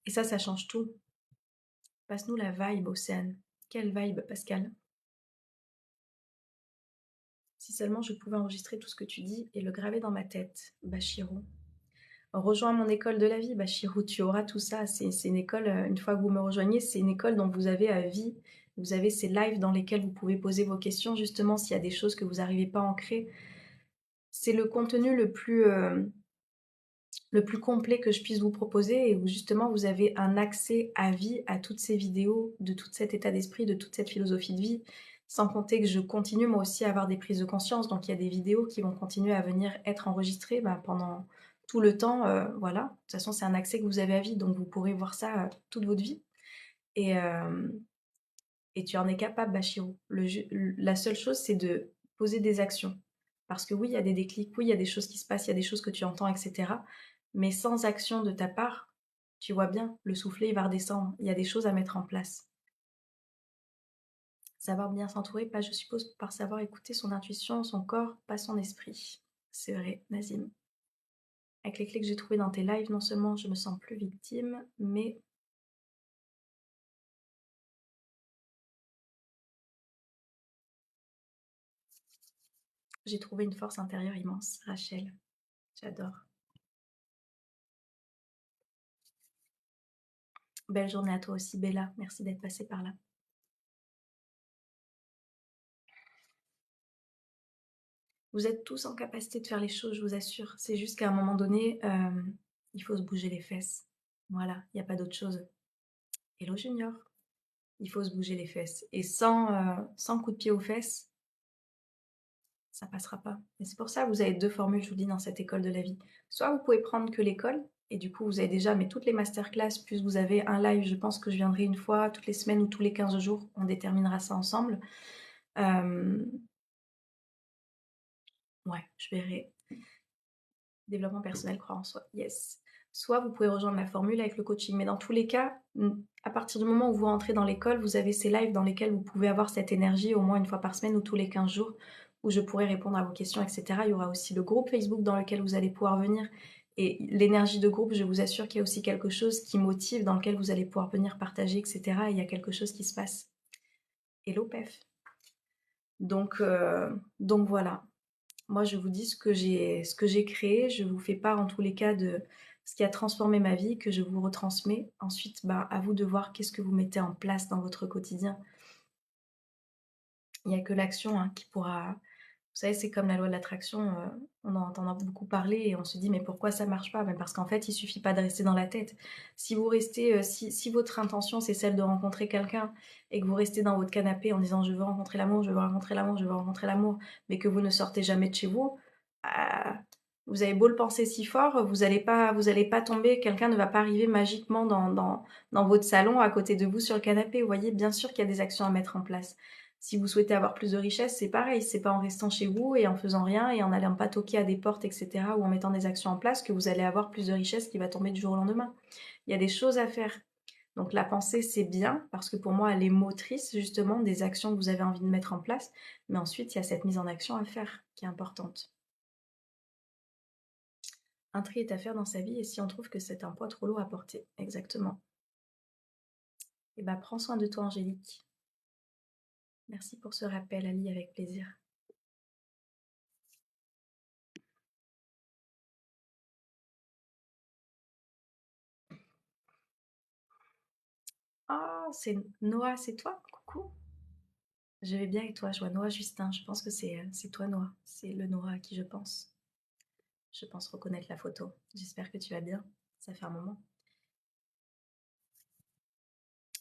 Et ça change tout. Passe-nous la vibe, Océane. Quelle vibe, Pascal? Si seulement je pouvais enregistrer tout ce que tu dis et le graver dans ma tête, Bachirou. Rejoins mon école de la vie, Bachirou, tu auras tout ça. C'est une école, une fois que vous me rejoignez, c'est une école dont vous avez à vie Vous avez ces lives dans lesquels vous pouvez poser vos questions, justement, s'il y a des choses que vous n'arrivez pas à ancrer. C'est le contenu le plus complet que je puisse vous proposer et où justement vous avez un accès à vie à toutes ces vidéos, de tout cet état d'esprit, de toute cette philosophie de vie, sans compter que je continue moi aussi à avoir des prises de conscience, donc il y a des vidéos qui vont continuer à venir être enregistrées pendant tout le temps, voilà. De toute façon c'est un accès que vous avez à vie, donc vous pourrez voir ça toute votre vie. Et, euh, et tu en es capable, Bachirou. La seule chose, c'est de poser des actions. Parce que oui, il y a des déclics, oui, il y a des choses qui se passent, il y a des choses que tu entends, etc. Mais sans action de ta part, tu vois bien, le soufflet, il va redescendre. Il y a des choses à mettre en place. Savoir bien s'entourer, pas, je suppose, par savoir écouter son intuition, son corps, pas son esprit. C'est vrai, Nazim. Avec les clés que j'ai trouvées dans tes lives, non seulement je me sens plus victime, mais j'ai trouvé une force intérieure immense. Rachel, j'adore. Belle journée à toi aussi, Bella. Merci d'être passée par là. Vous êtes tous en capacité de faire les choses, je vous assure. C'est juste qu'à un moment donné, il faut se bouger les fesses. Voilà, il n'y a pas d'autre chose. Hello Junior, il faut se bouger les fesses. Et sans coup de pied aux fesses, ça passera pas. Et c'est pour ça que vous avez deux formules, je vous dis, dans cette école de la vie. Soit vous pouvez prendre que l'école, et du coup vous avez déjà mais toutes les masterclass, plus vous avez un live, je pense que je viendrai une fois toutes les semaines ou tous les 15 jours, on déterminera ça ensemble. Ouais, je verrai. Développement personnel, croire en soi, yes. Soit vous pouvez rejoindre la formule avec le coaching. Mais dans tous les cas, à partir du moment où vous rentrez dans l'école, vous avez ces lives dans lesquels vous pouvez avoir cette énergie au moins une fois par semaine ou tous les 15 jours où je pourrai répondre à vos questions, etc. Il y aura aussi le groupe Facebook dans lequel vous allez pouvoir venir. Et l'énergie de groupe, je vous assure qu'il y a aussi quelque chose qui motive, dans lequel vous allez pouvoir venir partager, etc. Et il y a quelque chose qui se passe. Hello, Pef. Donc voilà. Moi, je vous dis ce que j'ai créé. Je vous fais part en tous les cas de ce qui a transformé ma vie, que je vous retransmets. Ensuite, à vous de voir qu'est-ce que vous mettez en place dans votre quotidien. Il n'y a que l'action qui pourra... Vous savez, c'est comme la loi de l'attraction. On en entend beaucoup parler et on se dit mais pourquoi ça marche pas? Mais parce qu'en fait, il suffit pas de rester dans la tête. Si vous restez, si votre intention c'est celle de rencontrer quelqu'un et que vous restez dans votre canapé en disant je veux rencontrer l'amour, je veux rencontrer l'amour, je veux rencontrer l'amour, mais que vous ne sortez jamais de chez vous, ah, vous avez beau le penser si fort, vous allez pas tomber, quelqu'un ne va pas arriver magiquement dans votre salon à côté de vous sur le canapé. Vous voyez, bien sûr qu'il y a des actions à mettre en place. Si vous souhaitez avoir plus de richesse, c'est pareil. C'est pas en restant chez vous et en faisant rien et en n'allant pas toquer à des portes, etc. ou en mettant des actions en place que vous allez avoir plus de richesse qui va tomber du jour au lendemain. Il y a des choses à faire. Donc la pensée, c'est bien parce que pour moi, elle est motrice justement des actions que vous avez envie de mettre en place. Mais ensuite, il y a cette mise en action à faire qui est importante. Un tri est à faire dans sa vie et si on trouve que c'est un poids trop lourd à porter. Exactement. Et prends soin de toi, Angélique. Merci pour ce rappel, Ali, avec plaisir. Oh, c'est Noah, c'est toi? Coucou. Je vais bien et toi? Je vois Noah Justin. Je pense que c'est toi, Noah. C'est le Noah à qui je pense. Je pense reconnaître la photo. J'espère que tu vas bien. Ça fait un moment.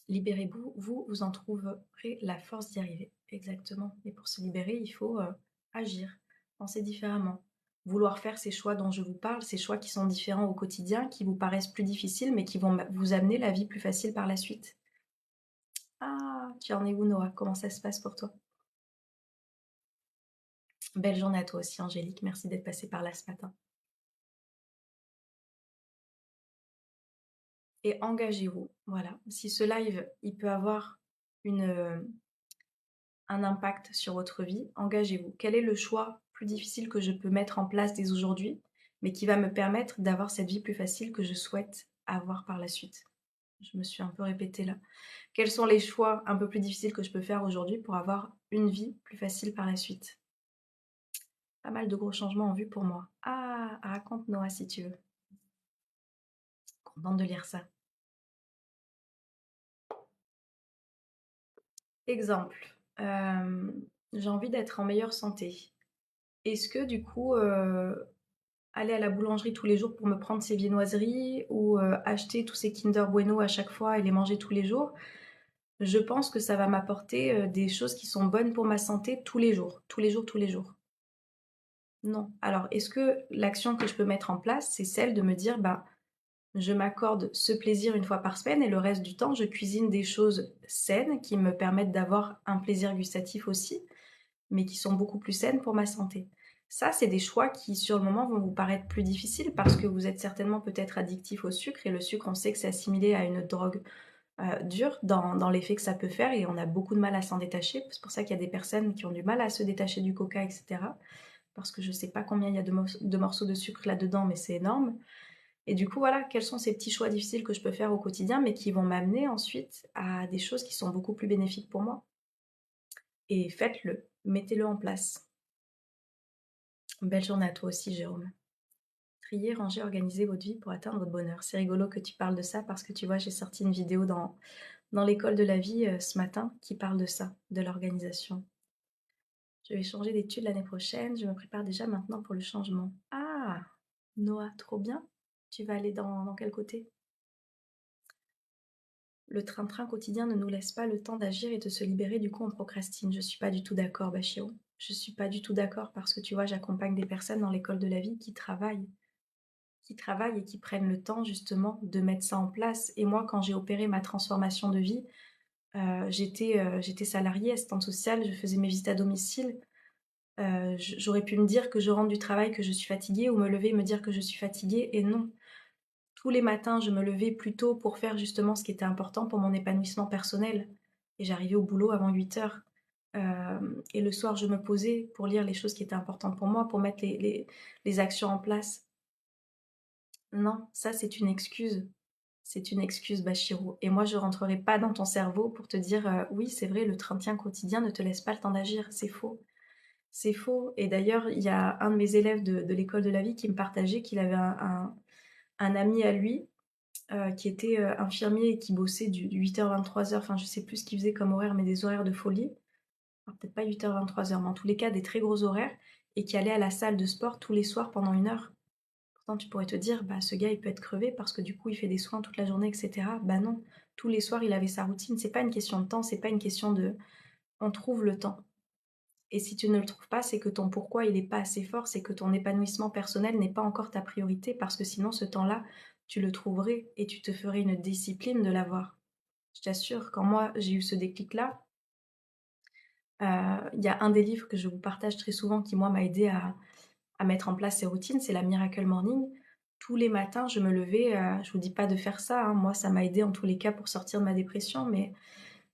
Libérez-vous, vous en trouverez la force d'y arriver. Exactement. Et pour se libérer, il faut agir, penser différemment. Vouloir faire ces choix dont je vous parle, ces choix qui sont différents au quotidien, qui vous paraissent plus difficiles, mais qui vont vous amener la vie plus facile par la suite. Ah, tu en es où, Noah? Comment ça se passe pour toi? Belle journée à toi aussi, Angélique. Merci d'être passée par là ce matin. Et engagez-vous. Voilà. Si ce live, il peut avoir un impact sur votre vie, engagez-vous. Quel est le choix plus difficile que je peux mettre en place dès aujourd'hui, mais qui va me permettre d'avoir cette vie plus facile que je souhaite avoir par la suite? Je me suis un peu répétée là. Quels sont les choix un peu plus difficiles que je peux faire aujourd'hui pour avoir une vie plus facile par la suite? Pas mal de gros changements en vue pour moi. Ah, raconte Noah si tu veux. Contente de lire ça. Exemple, j'ai envie d'être en meilleure santé. Est-ce que du coup, aller à la boulangerie tous les jours pour me prendre ces viennoiseries ou, acheter tous ces Kinder Bueno à chaque fois et les manger tous les jours, je pense que ça va m'apporter, des choses qui sont bonnes pour ma santé tous les jours, tous les jours, tous les jours? Non. Alors est-ce que l'action que je peux mettre en place, c'est celle de me dire: «Bah, je m'accorde ce plaisir une fois par semaine et le reste du temps, je cuisine des choses saines qui me permettent d'avoir un plaisir gustatif aussi, mais qui sont beaucoup plus saines pour ma santé». Ça, c'est des choix qui, sur le moment, vont vous paraître plus difficiles parce que vous êtes certainement peut-être addictif au sucre et le sucre, on sait que c'est assimilé à une drogue, dure dans l'effet que ça peut faire et on a beaucoup de mal à s'en détacher. C'est pour ça qu'il y a des personnes qui ont du mal à se détacher du coca et cetera, parce que je sais pas combien il y a de morceaux de sucre là-dedans, mais c'est énorme. Et du coup, voilà, quels sont ces petits choix difficiles que je peux faire au quotidien, mais qui vont m'amener ensuite à des choses qui sont beaucoup plus bénéfiques pour moi? Et faites-le, mettez-le en place. Belle journée à toi aussi, Jérôme. Trier, ranger, organiser votre vie pour atteindre votre bonheur. C'est rigolo que tu parles de ça parce que tu vois, j'ai sorti une vidéo dans l'école de la vie ce matin qui parle de ça, de l'organisation. Je vais changer d'études l'année prochaine, je me prépare déjà maintenant pour le changement. Ah, Noah, trop bien. Tu vas aller dans quel côté? Le train-train quotidien ne nous laisse pas le temps d'agir et de se libérer, du coup on procrastine. Je suis pas du tout d'accord, Bachiro. Je suis pas du tout d'accord parce que tu vois, j'accompagne des personnes dans l'école de la vie qui travaillent et qui prennent le temps justement de mettre ça en place. Et moi, quand j'ai opéré ma transformation de vie, j'étais salariée, assistante sociale, je faisais mes visites à domicile. J'aurais pu me dire que je rentre du travail, que je suis fatiguée, ou me lever et me dire que je suis fatiguée, et non. Tous les matins, je me levais plus tôt pour faire justement ce qui était important pour mon épanouissement personnel. Et j'arrivais au boulot avant 8 heures. Et le soir, je me posais pour lire les choses qui étaient importantes pour moi, pour mettre les actions en place. Non, ça c'est une excuse. C'est une excuse, Bachirou. Et moi, je rentrerai pas dans ton cerveau pour te dire oui, c'est vrai, le train-train quotidien ne te laisse pas le temps d'agir. C'est faux. C'est faux. Et d'ailleurs, il y a un de mes élèves de l'école de la vie qui me partageait qu'il avait un ami à lui qui était infirmier et qui bossait du 8h 23h, enfin je sais plus ce qu'il faisait comme horaire, mais des horaires de folie. Alors, peut-être pas 8h 23h, mais en tous les cas des très gros horaires, et qui allait à la salle de sport tous les soirs pendant 1 heure. Pourtant tu pourrais te dire, bah ce gars il peut être crevé parce que du coup il fait des soins toute la journée, etc. Bah non, tous les soirs il avait sa routine. C'est pas une question de temps, c'est pas une question de... On trouve le temps. Et si tu ne le trouves pas, c'est que ton pourquoi il n'est pas assez fort, c'est que ton épanouissement personnel n'est pas encore ta priorité, parce que sinon ce temps-là, tu le trouverais et tu te ferais une discipline de l'avoir. Je t'assure, quand moi j'ai eu ce déclic-là, il y a un des livres que je vous partage très souvent qui, moi, m'a aidé à mettre en place ces routines, c'est la Miracle Morning. Tous les matins, je me levais, je vous dis pas de faire ça, hein, moi ça m'a aidé en tous les cas pour sortir de ma dépression, mais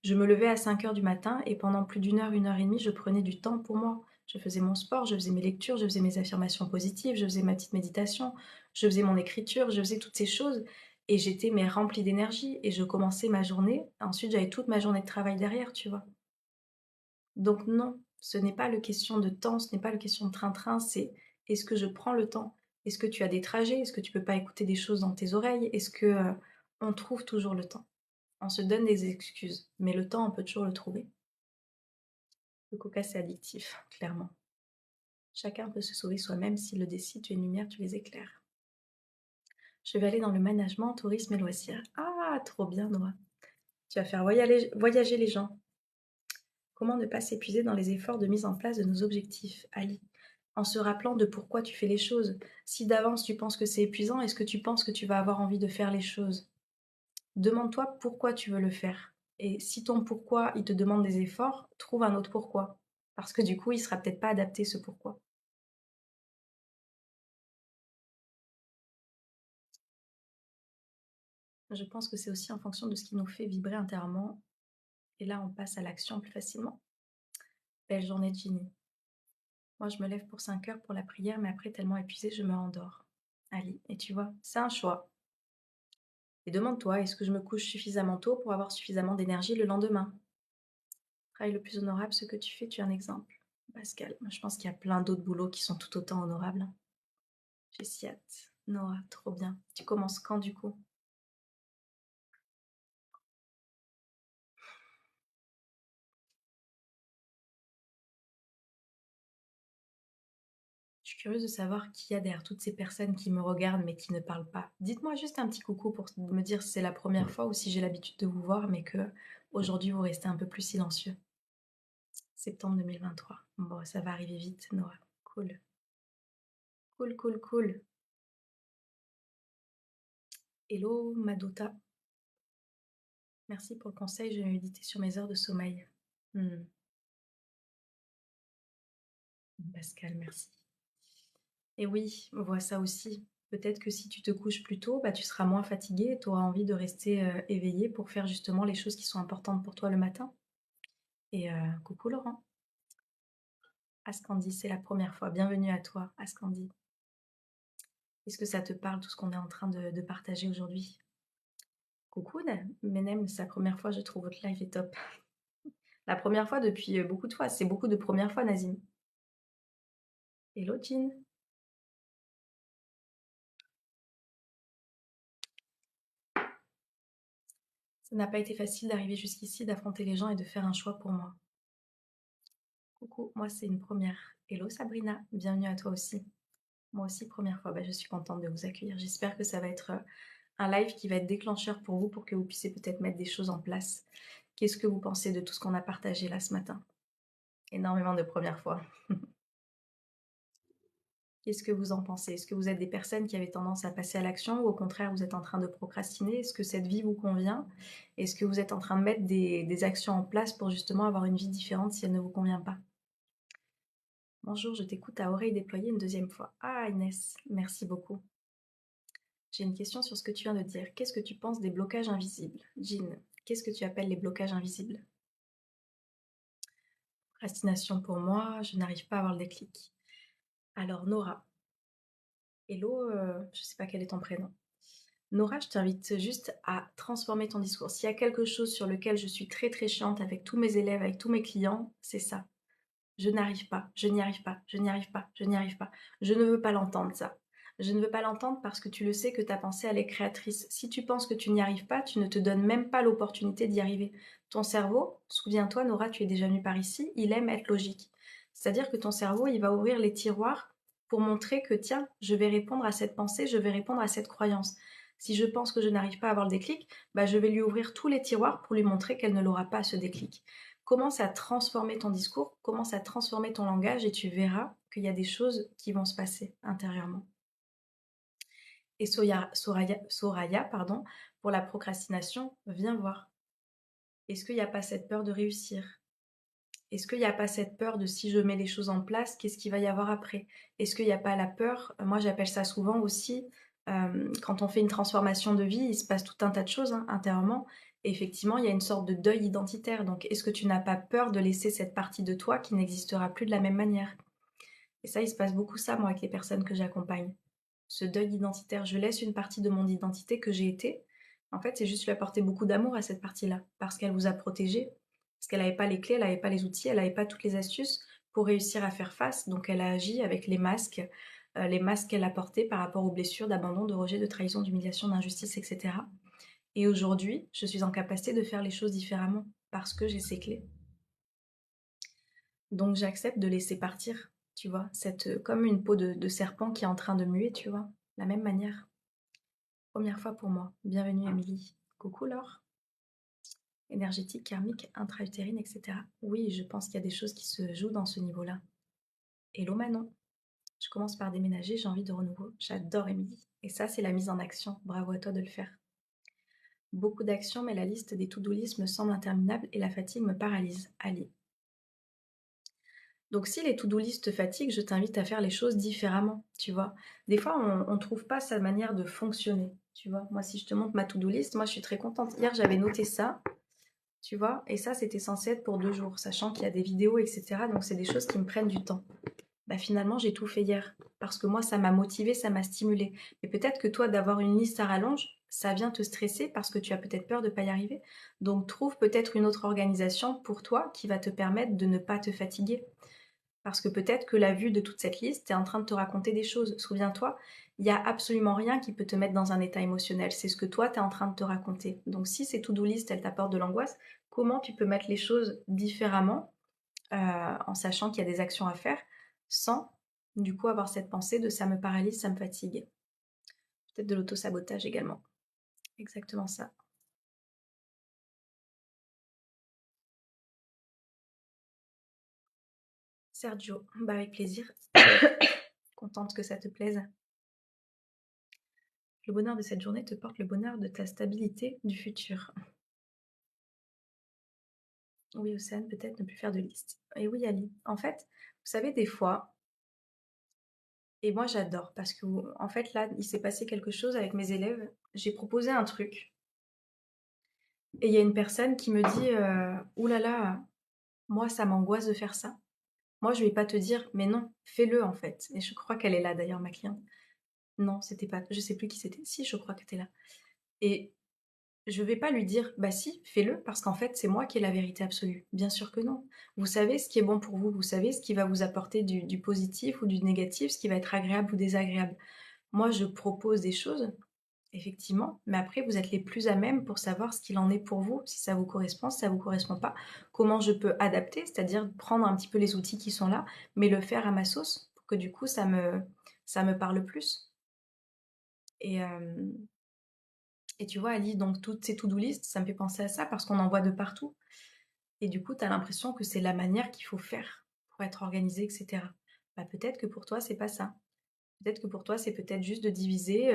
je me levais à 5 heures du matin et pendant plus d'une heure et demie, je prenais du temps pour moi. Je faisais mon sport, je faisais mes lectures, je faisais mes affirmations positives, je faisais ma petite méditation, je faisais mon écriture, je faisais toutes ces choses et j'étais mais remplie d'énergie et je commençais ma journée. Ensuite, j'avais toute ma journée de travail derrière, tu vois. Donc non, ce n'est pas le question de temps, ce n'est pas le question de train-train, c'est est-ce que je prends le temps? Est-ce que tu as des trajets? Est-ce que tu peux pas écouter des choses dans tes oreilles? Est-ce que on trouve toujours le temps? On se donne des excuses, mais le temps, on peut toujours le trouver. Le coca, c'est addictif, clairement. Chacun peut se sauver soi-même s'il le décide, tu es une lumière, tu les éclaires. Je vais aller dans le management, tourisme et loisirs. Ah, trop bien, Noah. Tu vas faire voyager les gens. Comment ne pas s'épuiser dans les efforts de mise en place de nos objectifs, Ali? En se rappelant de pourquoi tu fais les choses. Si d'avance tu penses que c'est épuisant, est-ce que tu penses que tu vas avoir envie de faire les choses? Demande-toi pourquoi tu veux le faire. Et si ton pourquoi, il te demande des efforts, trouve un autre pourquoi. Parce que du coup, il sera peut-être pas adapté ce pourquoi. Je pense que c'est aussi en fonction de ce qui nous fait vibrer intérieurement. Et là, on passe à l'action plus facilement. Belle journée, Ginny. Moi, je me lève pour 5 heures pour la prière, mais après, tellement épuisée, je me rendors. Ali, et tu vois, c'est un choix. Et demande-toi, est-ce que je me couche suffisamment tôt pour avoir suffisamment d'énergie le lendemain? Travail le plus honorable, ce que tu fais, tu es un exemple. Pascal, moi, je pense qu'il y a plein d'autres boulots qui sont tout autant honorables. J'ai si hâte. Noah, trop bien. Tu commences quand du coup? curieuse de savoir qui y a derrière toutes ces personnes qui me regardent mais qui ne parlent pas. Dites-moi juste un petit coucou pour me dire si c'est la première fois ou si j'ai l'habitude de vous voir, mais que aujourd'hui vous restez un peu plus silencieux. Septembre 2023. Bon, ça va arriver vite, Noah. Cool. Cool, cool, cool. Hello, Madota. Merci pour le conseil, je vais méditer sur mes heures de sommeil. Pascal, merci. Et oui, on voit ça aussi. Peut-être que si tu te couches plus tôt, bah, tu seras moins fatigué et tu auras envie de rester éveillé pour faire justement les choses qui sont importantes pour toi le matin. Et coucou Laurent. Ascandi, c'est la première fois. Bienvenue à toi, Ascandi. Est-ce que ça te parle tout ce qu'on est en train de partager aujourd'hui? Coucou Menem, c'est la première fois, je trouve votre live est top. La première fois depuis beaucoup de fois, c'est beaucoup de premières fois, Nazim. Hello Jean. Ça n'a pas été facile d'arriver jusqu'ici, d'affronter les gens et de faire un choix pour moi. Coucou, moi c'est une première. Hello Sabrina, bienvenue à toi aussi. Moi aussi, première fois, bah, je suis contente de vous accueillir. J'espère que ça va être un live qui va être déclencheur pour vous, pour que vous puissiez peut-être mettre des choses en place. Qu'est-ce que vous pensez de tout ce qu'on a partagé là ce matin? Énormément de premières fois. Qu'est-ce que vous en pensez? Est-ce que vous êtes des personnes qui avaient tendance à passer à l'action ou au contraire vous êtes en train de procrastiner? Est-ce que cette vie vous convient? Est-ce que vous êtes en train de mettre des actions en place pour justement avoir une vie différente si elle ne vous convient pas? Bonjour, je t'écoute à oreille déployée une deuxième fois. Ah Inès, merci beaucoup. J'ai une question sur ce que tu viens de dire. Qu'est-ce que tu penses des blocages invisibles? Jean, qu'est-ce que tu appelles les blocages invisibles? Procrastination pour moi, je n'arrive pas à avoir le déclic. Alors Nora, hello, je ne sais pas quel est ton prénom. Nora, je t'invite juste à transformer ton discours. S'il y a quelque chose sur lequel je suis très très chiante avec tous mes élèves, avec tous mes clients, c'est ça. Je n'arrive pas, je n'y arrive pas, je n'y arrive pas, je n'y arrive pas. Je ne veux pas l'entendre ça. Je ne veux pas l'entendre parce que tu le sais que ta pensée, elle est créatrice. Si tu penses que tu n'y arrives pas, tu ne te donnes même pas l'opportunité d'y arriver. Ton cerveau, souviens-toi Nora, tu es déjà venue par ici, il aime être logique. C'est-à-dire que ton cerveau, il va ouvrir les tiroirs pour montrer que tiens, je vais répondre à cette pensée, je vais répondre à cette croyance. Si je pense que je n'arrive pas à avoir le déclic, bah je vais lui ouvrir tous les tiroirs pour lui montrer qu'elle ne l'aura pas ce déclic. Commence à transformer ton discours, commence à transformer ton langage et tu verras qu'il y a des choses qui vont se passer intérieurement. Et Soraya, pardon, pour la procrastination, viens voir. Est-ce qu'il n'y a pas cette peur de réussir? Est-ce qu'il n'y a pas cette peur de si je mets les choses en place, qu'est-ce qu'il va y avoir après? Est-ce qu'il n'y a pas la peur? Moi, j'appelle ça souvent aussi, quand on fait une transformation de vie, il se passe tout un tas de choses intérieurement. Et effectivement, il y a une sorte de deuil identitaire. Donc, est-ce que tu n'as pas peur de laisser cette partie de toi qui n'existera plus de la même manière? Et ça, il se passe beaucoup ça, moi, avec les personnes que j'accompagne. Ce deuil identitaire, je laisse une partie de mon identité que j'ai été. En fait, c'est juste lui apporter beaucoup d'amour à cette partie-là, parce qu'elle vous a protégé, parce qu'elle n'avait pas les clés, elle n'avait pas les outils, elle n'avait pas toutes les astuces pour réussir à faire face. Donc, elle a agi avec les masques qu'elle a portés par rapport aux blessures d'abandon, de rejet, de trahison, d'humiliation, d'injustice, etc. Et aujourd'hui, je suis en capacité de faire les choses différemment parce que j'ai ces clés. Donc j'accepte de laisser partir, tu vois, comme une peau de serpent qui est en train de muer, tu vois, la même manière. Première fois pour moi. Bienvenue Émilie. Coucou Laure. Énergétique, karmique, intra-utérine, etc. Oui, je pense qu'il y a des choses qui se jouent dans ce niveau-là. Hello Manon. Je commence par déménager, j'ai envie de renouveau. J'adore Émilie. Et ça, c'est la mise en action. Bravo à toi de le faire. Beaucoup d'actions, mais la liste des to-do list me semble interminable et la fatigue me paralyse. Ali. Donc si les to-do list te fatiguent, je t'invite à faire les choses différemment, tu vois. Des fois, on ne trouve pas sa manière de fonctionner, tu vois. Moi, si je te montre ma to-do list, moi, je suis très contente. Hier, j'avais noté ça, tu vois, et ça, c'était censé être pour 2 jours, sachant qu'il y a des vidéos, etc. Donc, c'est des choses qui me prennent du temps. Bah, finalement, j'ai tout fait hier, parce que moi, ça m'a motivée, ça m'a stimulée. Mais peut-être que toi, d'avoir une liste à rallonge, ça vient te stresser parce que tu as peut-être peur de ne pas y arriver. Donc, trouve peut-être une autre organisation pour toi qui va te permettre de ne pas te fatiguer. Parce que peut-être que la vue de toute cette liste est en train de te raconter des choses. Souviens-toi, il n'y a absolument rien qui peut te mettre dans un état émotionnel. C'est ce que toi, tu es en train de te raconter. Donc si ces to-do list, elles t'apportent de l'angoisse, comment tu peux mettre les choses différemment en sachant qu'il y a des actions à faire sans Du coup, avoir cette pensée de ça me paralyse, ça me fatigue. Peut-être de l'auto-sabotage également. Exactement ça. Sergio, bah avec plaisir. Contente que ça te plaise. Le bonheur de cette journée te porte le bonheur de ta stabilité du futur. Oui, Océane, peut-être ne plus faire de liste. Et oui, Ali. En fait, vous savez, des fois, et moi j'adore, parce que en fait là, il s'est passé quelque chose avec mes élèves. J'ai proposé un truc, et il y a une personne qui me dit ouh là là, moi ça m'angoisse de faire ça. Moi je vais pas te dire, mais non, fais-le en fait. Et je crois qu'elle est là d'ailleurs, ma cliente. Non, c'était pas, je sais plus qui c'était. Si, je crois que t'es là. Et je vais pas lui dire, bah si, fais-le, parce qu'en fait, c'est moi qui ai la vérité absolue. Bien sûr que non. Vous savez ce qui est bon pour vous, vous savez ce qui va vous apporter du positif ou du négatif, ce qui va être agréable ou désagréable. Moi, je propose des choses, effectivement, mais après, vous êtes les plus à même pour savoir ce qu'il en est pour vous, si ça vous correspond, si ça vous correspond pas, comment je peux adapter, c'est-à-dire prendre un petit peu les outils qui sont là, mais le faire à ma sauce, pour que du coup, ça me parle plus. Et, et tu vois, Ali, donc toutes ces to-do list, ça me fait penser à ça parce qu'on en voit de partout. Et du coup, tu as l'impression que c'est la manière qu'il faut faire pour être organisé, etc. Bah, peut-être que pour toi, c'est pas ça. Peut-être que pour toi, c'est peut-être juste de diviser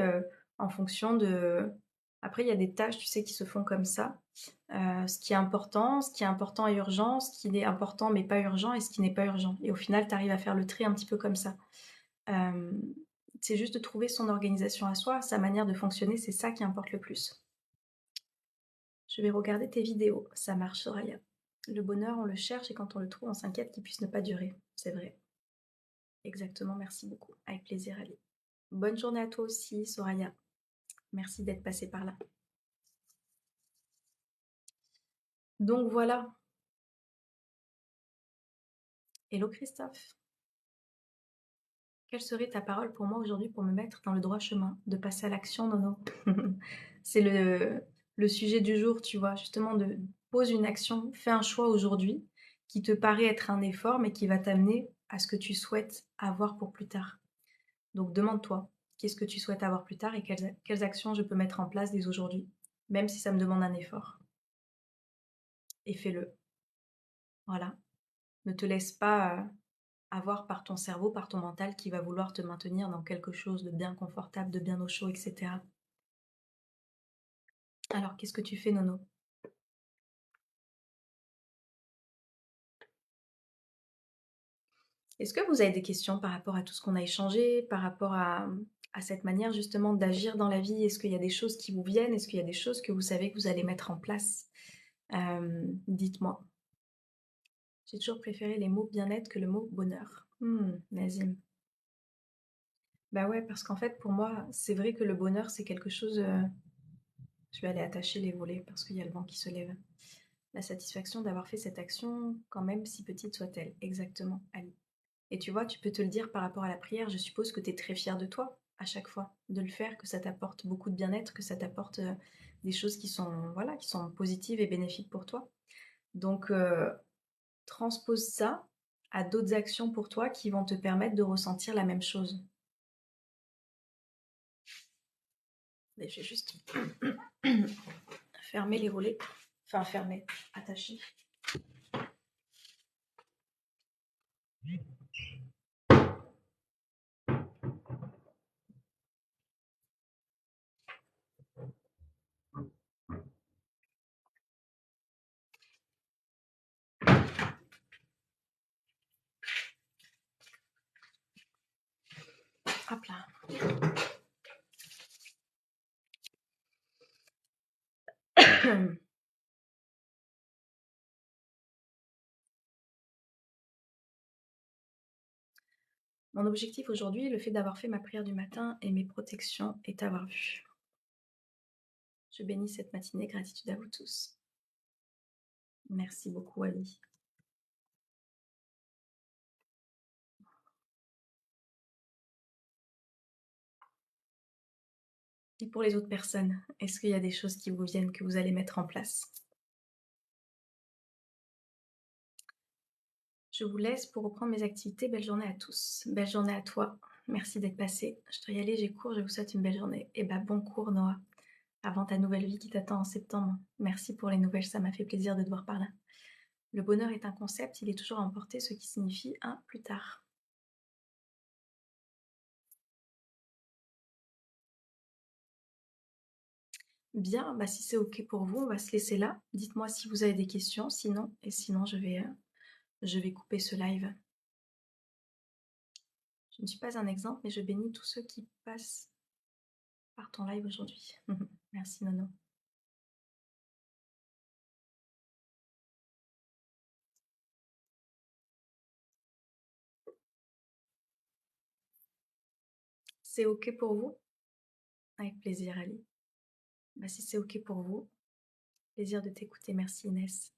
en fonction de. Après, il y a des tâches, tu sais, qui se font comme ça. Ce qui est important et urgent, ce qui est important mais pas urgent et ce qui n'est pas urgent. Et au final, tu arrives à faire le tri un petit peu comme ça. Euh, c'est juste de trouver son organisation à soi, sa manière de fonctionner, c'est ça qui importe le plus. Je vais regarder tes vidéos. Ça marche, Soraya. Le bonheur, on le cherche et quand on le trouve, on s'inquiète qu'il puisse ne pas durer. C'est vrai. Exactement, merci beaucoup. Avec plaisir, Ali. Bonne journée à toi aussi, Soraya. Merci d'être passée par là. Donc voilà. Hello Christophe. Quelle serait ta parole pour moi aujourd'hui pour me mettre dans le droit chemin, de passer à l'action, Nono? C'est le sujet du jour, tu vois, justement, de pose une action, fais un choix aujourd'hui qui te paraît être un effort, mais qui va t'amener à ce que tu souhaites avoir pour plus tard. Donc demande-toi, qu'est-ce que tu souhaites avoir plus tard et quelles actions je peux mettre en place dès aujourd'hui, même si ça me demande un effort. Et fais-le. Voilà. Ne te laisse pas avoir par ton cerveau, par ton mental qui va vouloir te maintenir dans quelque chose de bien confortable, de bien au chaud, etc. Alors, qu'est-ce que tu fais, Nono? Est-ce que vous avez des questions par rapport à tout ce qu'on a échangé, par rapport à cette manière justement d'agir dans la vie? Est-ce qu'il y a des choses qui vous viennent? Est-ce qu'il y a des choses que vous savez que vous allez mettre en place? Dites-moi. J'ai toujours préféré les mots bien-être que le mot bonheur. Nazim. Bah ouais, parce qu'en fait, pour moi, c'est vrai que le bonheur, c'est quelque chose. Je vais aller attacher les volets parce qu'il y a le vent qui se lève. La satisfaction d'avoir fait cette action, quand même si petite soit-elle. Exactement, Ali. Et tu vois, tu peux te le dire par rapport à la prière. Je suppose que tu es très fière de toi à chaque fois de le faire, que ça t'apporte beaucoup de bien-être, que ça t'apporte des choses qui sont, voilà, qui sont positives et bénéfiques pour toi. Donc, transpose ça à d'autres actions pour toi qui vont te permettre de ressentir la même chose. Mais je vais juste fermer les volets. Enfin, fermer, attacher. Hop là. Mon objectif aujourd'hui, le fait d'avoir fait ma prière du matin et mes protections est avoir vu. Je bénis cette matinée, gratitude à vous tous. Merci beaucoup, Ali. Et pour les autres personnes, est-ce qu'il y a des choses qui vous viennent que vous allez mettre en place? Je vous laisse pour reprendre mes activités. Belle journée à tous. Belle journée à toi. Merci d'être passé. Je dois y aller, j'ai cours. Je vous souhaite une belle journée. Et bah bon cours Noah, avant ta nouvelle vie qui t'attend en septembre. Merci pour les nouvelles, ça m'a fait plaisir de te voir par là. Le bonheur est un concept, il est toujours à emporter, ce qui signifie un plus tard. Bien, bah si c'est ok pour vous, on va se laisser là. Dites-moi si vous avez des questions, sinon je vais couper ce live. Je ne suis pas un exemple, mais je bénis tous ceux qui passent par ton live aujourd'hui. Merci Nono. C'est ok pour vous? Avec plaisir Ali. Bah si c'est ok pour vous, plaisir de t'écouter. Merci Inès.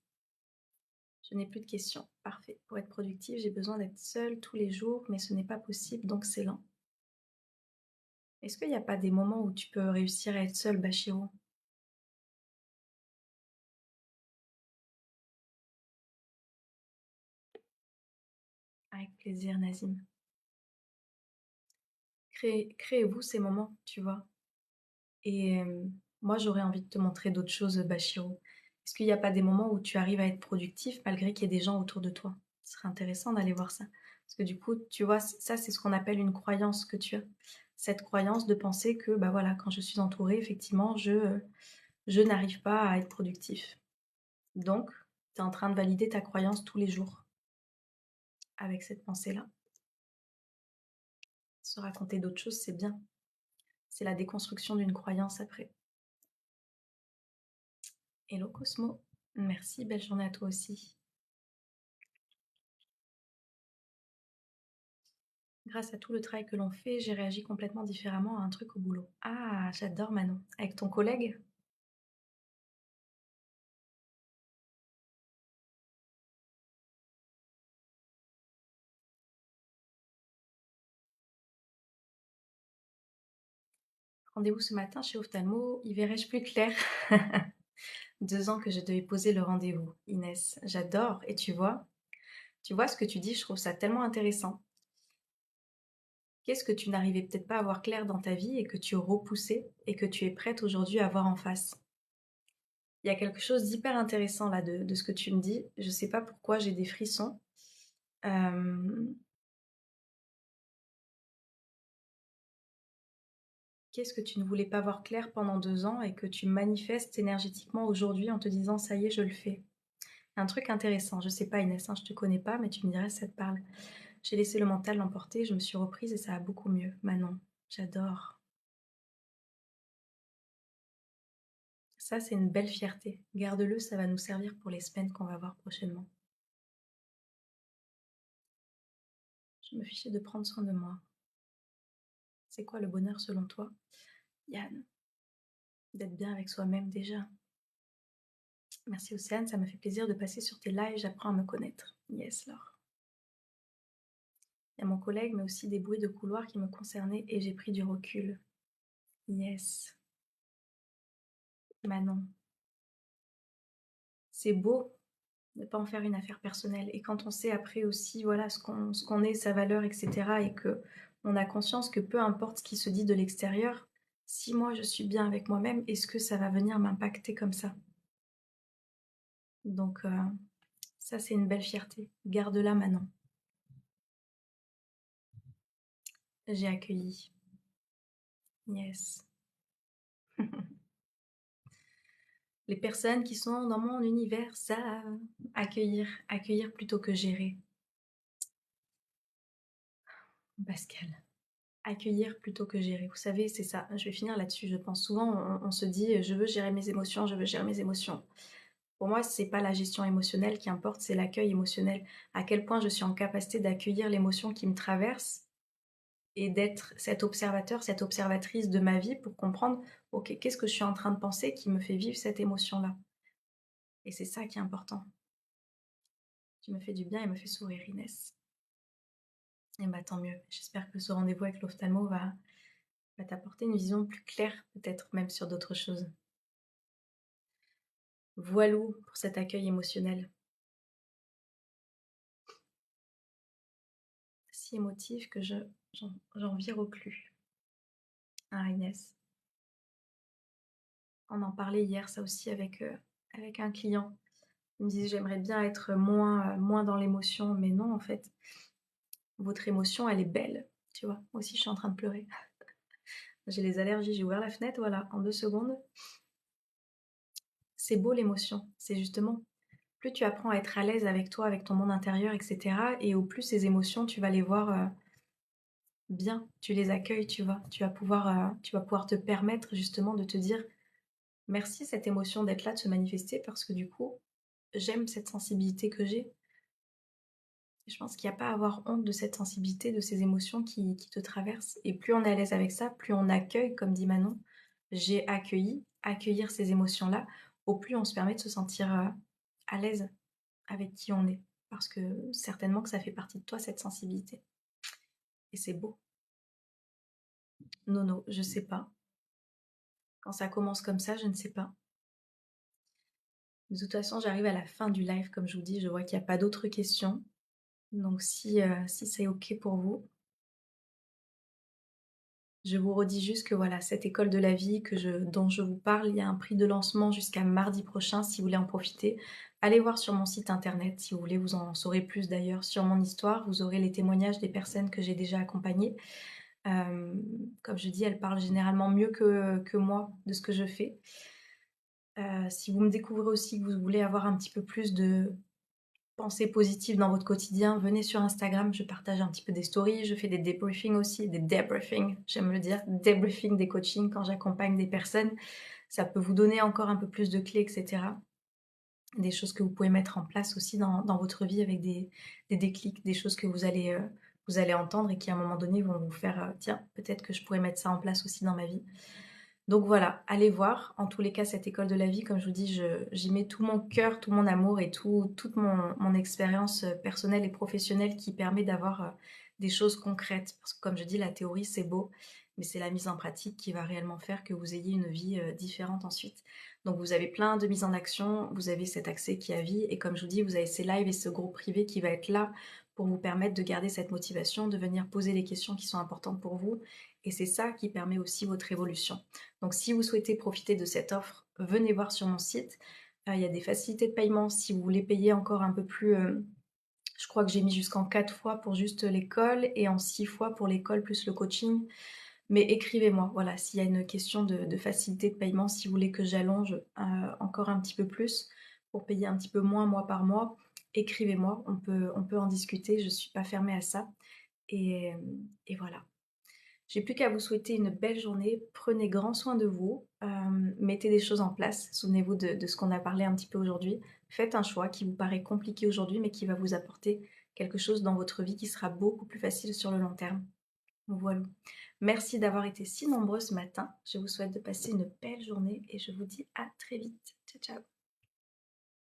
Je n'ai plus de questions. Parfait. Pour être productive, j'ai besoin d'être seule tous les jours, mais ce n'est pas possible, donc c'est lent. Est-ce qu'il n'y a pas des moments où tu peux réussir à être seule, Bachiro? Avec plaisir, Nazim. Créez-vous ces moments, tu vois. Et moi, j'aurais envie de te montrer d'autres choses, Bachiro. Est-ce qu'il n'y a pas des moments où tu arrives à être productif malgré qu'il y ait des gens autour de toi? Ce serait intéressant d'aller voir ça. Parce que du coup, tu vois, ça, c'est ce qu'on appelle une croyance que tu as. Cette croyance de penser que, bah voilà, quand je suis entourée, effectivement, je n'arrive pas à être productif. Donc, tu es en train de valider ta croyance tous les jours avec cette pensée-là. Se raconter d'autres choses, c'est bien. C'est la déconstruction d'une croyance après. Hello Cosmo, merci, belle journée à toi aussi. Grâce à tout le travail que l'on fait, j'ai réagi complètement différemment à un truc au boulot. Ah, j'adore Manon. Avec ton collègue? Rendez-vous ce matin chez Ophtalmo, y verrai-je plus clair? 2 ans que je devais poser le rendez-vous. Inès, j'adore. Et tu vois ce que tu dis, je trouve ça tellement intéressant. Qu'est-ce que tu n'arrivais peut-être pas à voir clair dans ta vie et que tu repoussais et que tu es prête aujourd'hui à voir en face? Il y a quelque chose d'hyper intéressant là de ce que tu me dis. Je sais pas pourquoi j'ai des frissons. Euh, Qu'est-ce que tu ne voulais pas voir clair pendant 2 ans et que tu manifestes énergétiquement aujourd'hui en te disant ça y est, je le fais? Un truc intéressant. Je sais pas Inès, hein, je te connais pas, mais tu me dirais si ça te parle. J'ai laissé le mental l'emporter, je me suis reprise et ça va beaucoup mieux. Manon, j'adore. Ça, c'est une belle fierté. Garde-le, ça va nous servir pour les semaines qu'on va voir prochainement. Je me fichais de prendre soin de moi. C'est quoi le bonheur selon toi, Yann? D'être bien avec soi-même déjà. Merci Océane, ça me fait plaisir de passer sur tes lives, j'apprends à me connaître. Yes, Laure. Il y a mon collègue, mais aussi des bruits de couloir qui me concernaient et j'ai pris du recul. Yes. Manon. C'est beau de ne pas en faire une affaire personnelle. Et quand on sait après aussi, voilà, ce qu'on est, sa valeur, etc., et que on a conscience que peu importe ce qui se dit de l'extérieur, si moi je suis bien avec moi-même, est-ce que ça va venir m'impacter comme ça? Donc, ça, c'est une belle fierté. Garde-la, Manon. J'ai accueilli. Yes. Les personnes qui sont dans mon univers savent accueillir, accueillir plutôt que gérer. Pascal. Accueillir plutôt que gérer. Vous savez, c'est ça. Je vais finir là-dessus. Je pense souvent, on se dit, je veux gérer mes émotions, je veux gérer mes émotions. Pour moi, c'est pas la gestion émotionnelle qui importe, c'est l'accueil émotionnel. À quel point je suis en capacité d'accueillir l'émotion qui me traverse et d'être cet observateur, cette observatrice de ma vie pour comprendre, ok, qu'est-ce que je suis en train de penser qui me fait vivre cette émotion-là? Et c'est ça qui est important. Tu me fais du bien et me fait sourire, Inès. Et bah tant mieux. J'espère que ce rendez-vous avec l'ophtalmo va t'apporter une vision plus claire, peut-être même sur d'autres choses. Voilou pour cet accueil émotionnel. si émotive que j'en vis reclus. Ah Inès, on en parlait hier ça aussi avec un client. Il me disait: «J'aimerais bien être moins dans l'émotion», mais non en fait, votre émotion elle est belle, tu vois? Moi aussi je suis en train de pleurer. J'ai les allergies, j'ai ouvert la fenêtre, voilà, en 2 secondes. C'est beau l'émotion, c'est justement plus tu apprends à être à l'aise avec toi, avec ton monde intérieur et cetera et au plus ces émotions tu vas les voir, bien, tu les accueilles, tu vois? Tu vas pouvoir te permettre justement de te dire: «Merci cette émotion d'être là, de se manifester parce que du coup, j'aime cette sensibilité que j'ai». Je pense qu'il y a pas à avoir honte de cette sensibilité, de ces émotions qui te traversent et plus on est à l'aise avec ça, plus on accueille, comme dit Manon, j'ai accueilli, accueillir ces émotions-là, au plus on se permet de se sentir, à l'aise avec qui on est. Parce que certainement que ça fait partie de toi cette sensibilité et c'est beau. Nono, je sais pas. Quand ça commence comme ça, je ne sais pas. De toute façon, j'arrive à la fin du live, comme je vous dis, je vois qu'il y a pas d'autres questions. Donc si c'est OK pour vous, je vous redis juste que voilà, cette école de la vie dont je vous parle, il y a un prix de lancement jusqu'à mardi prochain si vous voulez en profiter. Allez voir sur mon site internet si vous voulez, vous en saurez plus d'ailleurs sur mon histoire. Vous aurez les témoignages des personnes que j'ai déjà accompagnées. Comme je dis, elles parlent généralement mieux que moi de ce que je fais. Si vous me découvrez aussi que vous voulez avoir un petit peu plus de pensées positives dans votre quotidien, venez sur Instagram, je partage un petit peu des stories, je fais des debriefings aussi, des debriefings, j'aime le dire, debriefing des coachings quand j'accompagne des personnes. Ça peut vous donner encore un peu plus de clés, etc. Des choses que vous pouvez mettre en place aussi dans votre vie avec des déclics, des choses que vous allez entendre et qui à un moment donné vont vous faire tiens, peut-être que je pourrais mettre ça en place aussi dans ma vie. Donc voilà, allez voir. En tous les cas, cette école de la vie, comme je vous dis, j'y mets tout mon cœur, tout mon amour et toute mon expérience personnelle et professionnelle qui permet d'avoir des choses concrètes. Parce que comme je dis, la théorie, c'est beau, mais c'est la mise en pratique qui va réellement faire que vous ayez une vie différente ensuite. Donc vous avez plein de mises en action, vous avez cet accès qui est à vie, et comme je vous dis, vous avez ces lives et ce groupe privé qui va être là pour vous permettre de garder cette motivation, de venir poser les questions qui sont importantes pour vous. Et c'est ça qui permet aussi votre évolution. Donc si vous souhaitez profiter de cette offre, venez voir sur mon site. Il y a des facilités de paiement si vous voulez payer encore un peu plus. Je crois que j'ai mis jusqu'en 4 fois pour juste l'école et en 6 fois pour l'école plus le coaching. Mais écrivez-moi, voilà, s'il y a une question de facilité de paiement, si vous voulez que j'allonge encore un petit peu plus pour payer un petit peu moins mois par mois, écrivez-moi, on peut en discuter, je ne suis pas fermée à ça. Et, et voilà. J'ai plus qu'à vous souhaiter une belle journée. Prenez grand soin de vous. Mettez des choses en place. Souvenez-vous de ce qu'on a parlé un petit peu aujourd'hui. Faites un choix qui vous paraît compliqué aujourd'hui, mais qui va vous apporter quelque chose dans votre vie qui sera beaucoup plus facile sur le long terme. Voilà. Merci d'avoir été si nombreux ce matin. Je vous souhaite de passer une belle journée et je vous dis à très vite. Ciao, ciao.